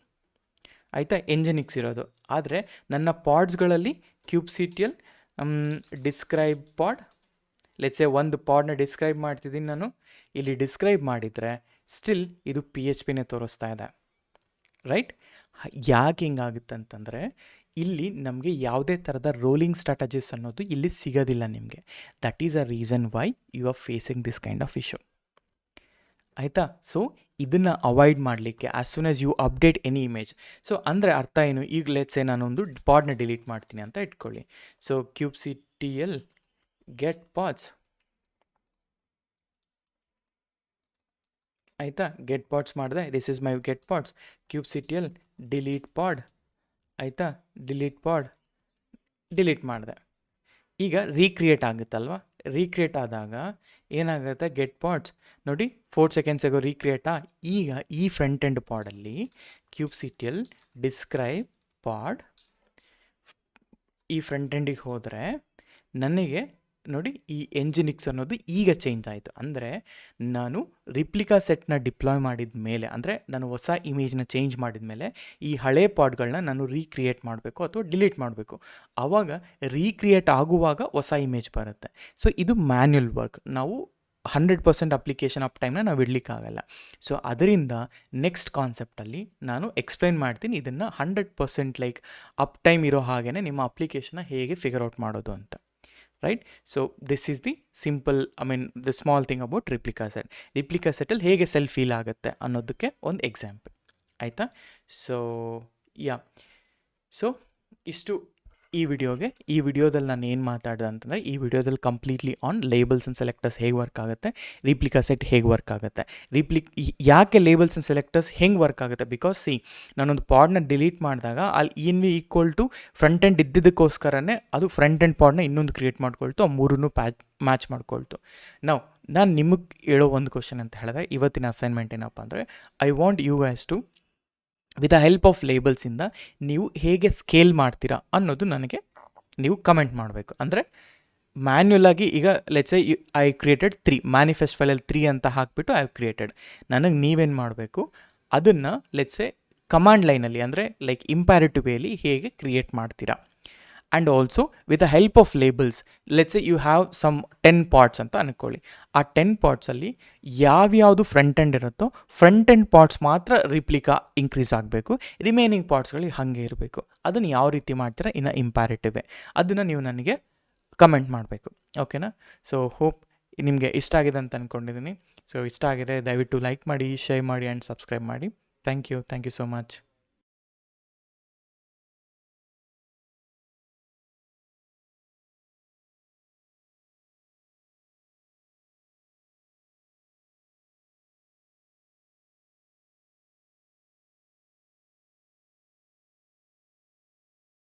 ಆಯಿತಾ, ಎಂಜಿನಿಕ್ಸ್ ಇರೋದು. ಆದರೆ ನನ್ನ ಪಾಡ್ಸ್ಗಳಲ್ಲಿ kubectl ಡಿಸ್ಕ್ರೈಬ್ ಪಾಡ್, ಲೆಟ್ಸೆ ಒಂದು ಪಾಡ್ನ ಡಿಸ್ಕ್ರೈಬ್ ಮಾಡ್ತಿದ್ದೀನಿ ನಾನು. ಇಲ್ಲಿ ಡಿಸ್ಕ್ರೈಬ್ ಮಾಡಿದರೆ ಸ್ಟಿಲ್ ಇದು PHPನೇ ತೋರಿಸ್ತಾ ಇದೆ, ರೈಟ್? ಯಾಕೆ ಹಿಂಗಾಗುತ್ತೆ ಅಂತಂದರೆ ಇಲ್ಲಿ ನಮಗೆ ಯಾವುದೇ ಥರದ ರೋಲಿಂಗ್ ಸ್ಟ್ರಾಟಜೀಸ್ ಅನ್ನೋದು ಇಲ್ಲಿ ಸಿಗೋದಿಲ್ಲ ನಿಮಗೆ. That is a reason why you are facing this kind of issue ಆಯಿತಾ. ಸೊ ಇದನ್ನು ಅವಾಯ್ಡ್ ಮಾಡಲಿಕ್ಕೆ as soon as you update any image, so ಅಂದರೆ ಅರ್ಥ ಏನು, ಈಗ ಲೆಟ್ಸೆ ನಾನೊಂದು ಪಾಡ್ನ ಡಿಲೀಟ್ ಮಾಡ್ತೀನಿ ಅಂತ ಇಟ್ಕೊಳ್ಳಿ. ಸೊ kubectl ಗೆಟ್ ಪಾಡ್ಸ್ ಆಯಿತಾ, ಗೆಟ್ ಪಾಡ್ಸ್ ಮಾಡಿದೆ, this is my get pods. kubectl delete pod ಆಯಿತಾ, ಡಿಲೀಟ್ ಪಾಡ್ ಡಿಲೀಟ್ ಮಾಡಿದೆ. ಈಗ ರೀಕ್ರಿಯೇಟ್ ಆಗುತ್ತಲ್ವ, ರೀಕ್ರಿಯೇಟ್ ಆದಾಗ ಏನಾಗುತ್ತೆ, ಗೆಟ್ ಪಾಡ್ಸ್ ನೋಡಿ 4 ಸೆಕೆಂಡ್ಸಿಗೂ ರೀಕ್ರಿಯೇಟಾ. ಈಗ ಈ front end ಪಾಡಲ್ಲಿ kubectl describe pod ಈ ಫ್ರಂಟ್ ಎಂಡಿಗೆ ಹೋದರೆ ನನಗೆ ನೋಡಿ ಈ ಎಂಜಿನಿಕ್ಸ್ ಅನ್ನೋದು ಈಗ ಚೇಂಜ್ ಆಯಿತು. ಅಂದರೆ ನಾನು ರಿಪ್ಲಿಕಾ ಸೆಟ್ನ ಡಿಪ್ಲಾಯ್ ಮಾಡಿದ ಮೇಲೆ, ಅಂದರೆ ನಾನು ಹೊಸ ಇಮೇಜ್ನ ಚೇಂಜ್ ಮಾಡಿದ ಮೇಲೆ ಈ ಹಳೆ ಪಾಡ್ಗಳನ್ನ ನಾನು ರೀಕ್ರಿಯೇಟ್ ಮಾಡಬೇಕು ಅಥವಾ ಡಿಲೀಟ್ ಮಾಡಬೇಕು. ಆವಾಗ ರೀಕ್ರಿಯೇಟ್ ಆಗುವಾಗ ಹೊಸ ಇಮೇಜ್ ಬರುತ್ತೆ. ಸೊ ಇದು ಮ್ಯಾನ್ಯುಯಲ್ ವರ್ಕ್, ನಾವು 100% ಅಪ್ಲಿಕೇಶನ್ ಅಪ್ ಟೈಮ್ನ ನಾವು ಇಡಲಿಕ್ಕಾಗಲ್ಲ. ಸೊ ಅದರಿಂದ ನೆಕ್ಸ್ಟ್ ಕಾನ್ಸೆಪ್ಟಲ್ಲಿ ನಾನು ಎಕ್ಸ್ಪ್ಲೈನ್ ಮಾಡ್ತೀನಿ ಇದನ್ನು 100% ಲೈಕ್ ಅಪ್ ಟೈಮ್ ಇರೋ ಹಾಗೇ ನಿಮ್ಮ ಅಪ್ಲಿಕೇಶನ್ನ ಹೇಗೆ ಫಿಗರ್ ಔಟ್ ಮಾಡೋದು ಅಂತ. Right. So this is the simple, the small thing about replica set. Replica ಸೆಟ್ಟಲ್ಲಿ ಹೇಗೆ ಸೆಲ್ ಫೀಲ್ ಆಗುತ್ತೆ ಅನ್ನೋದಕ್ಕೆ ಒಂದು ಎಕ್ಸಾಂಪಲ್, ಆಯಿತಾ. ಸೊ ಯಾ, ಸೊ ಇಷ್ಟು ಈ ವಿಡಿಯೋದಲ್ಲಿ ನಾನು ಏನು ಮಾತಾಡಿದೆ ಅಂತಂದರೆ, ಈ ವಿಡಿಯೋದಲ್ಲಿ completely on labels and selectors ಹೇಗೆ ವರ್ಕ್ ಆಗುತ್ತೆ, ರಿಪ್ಲಿಕಾ ಸೆಟ್ ಹೇಗೆ ವರ್ಕ್ ಆಗುತ್ತೆ, ಯಾಕೆ ಲೇಬಲ್ಸ್ ಆ್ಯಂಡ್ ಸೆಲೆಕ್ಟರ್ಸ್ ಹೆಂಗೆ ವರ್ಕ್ ಆಗುತ್ತೆ. ಬಿಕಾಸ್ ನಾನೊಂದು ಪಾಡ್ನ ಡಿಲೀಟ್ ಮಾಡಿದಾಗ ಅಲ್ಲಿ ENV equal to front end ಇದ್ದಿದ್ದಕ್ಕೋಸ್ಕರನೇ ಅದು ಫ್ರಂಟ್ ಎಂಡ್ ಪಾಡ್ನ ಇನ್ನೊಂದು ಕ್ರಿಯೇಟ್ ಮಾಡ್ಕೊಳ್ತು, ಆ ಮೂರನ್ನು ಮ್ಯಾಚ್ ಮಾಡ್ಕೊಳ್ತು. ನಾನು ನಿಮಗೆ ಹೇಳೋ ಒಂದು ಕ್ವಶನ್ ಅಂತ ಹೇಳಿದ್ರೆ, ಇವತ್ತಿನ ಅಸೈನ್ಮೆಂಟ್ ಏನಪ್ಪ ಅಂದರೆ, I want you as to with the help of ಲೇಬಲ್ಸಿಂದ ನೀವು ಹೇಗೆ ಸ್ಕೇಲ್ ಮಾಡ್ತೀರಾ ಅನ್ನೋದು ನನಗೆ ನೀವು ಕಮೆಂಟ್ ಮಾಡಬೇಕು. ಅಂದರೆ ಮ್ಯಾನ್ಯುಲಾಗಿ ಈಗ let's say I created 3 manifest ಫೈಲಲ್ಲಿ 3 ಅಂತ ಹಾಕಿಬಿಟ್ಟು ಐ ಹ್ಯಾವ್ ಕ್ರಿಯೇಟೆಡ್. ನನಗೆ ನೀವೇನು ಮಾಡಬೇಕು, ಅದನ್ನು ಲೆಟ್ಸ್ ಸೇ ಕಮಾಂಡ್ ಲೈನಲ್ಲಿ ಅಂದರೆ ಲೈಕ್ ಇಂಪ್ಯಾರೇಟಿವ್ ವೇಲಿ ಹೇಗೆ ಕ್ರಿಯೇಟ್ ಮಾಡ್ತೀರಾ. And also with the help of labels, let's say you have some 10 parts ಅಂತ ಅಂದ್ಕೊಳ್ಳಿ. ಆ 10 ಪಾರ್ಟ್ಸಲ್ಲಿ ಯಾವ್ಯಾವುದು ಫ್ರಂಟ್ ಎಂಡ್ ಇರುತ್ತೋ ಫ್ರಂಟ್ ಎಂಡ್ ಪಾರ್ಟ್ಸ್ ಮಾತ್ರ ರಿಪ್ಲಿಕಾ ಇನ್ಕ್ರೀಸ್ ಆಗಬೇಕು, ರಿಮೈನಿಂಗ್ ಪಾರ್ಟ್ಸ್ಗಳಿಗೆ ಹಾಗೆ ಇರಬೇಕು. ಅದನ್ನು ಯಾವ ರೀತಿ ಮಾಡ್ತೀರಾ ಇನ್ನು ಇಂಪ್ಯಾರೇಟಿವೇ, ಅದನ್ನು ನೀವು ನನಗೆ ಕಮೆಂಟ್ ಮಾಡಬೇಕು, ಓಕೆನಾ. ಸೊ ಹೋಪ್ ನಿಮಗೆ ಇಷ್ಟ ಆಗಿದೆ ಅಂತ ಅಂದ್ಕೊಂಡಿದ್ದೀನಿ. ಸೊ ಇಷ್ಟ ಆಗಿದೆ ದಯವಿಟ್ಟು ಲೈಕ್ ಮಾಡಿ, ಶೇರ್ ಮಾಡಿ ಆ್ಯಂಡ್ ಸಬ್ಸ್ಕ್ರೈಬ್ ಮಾಡಿ. Thank you so much.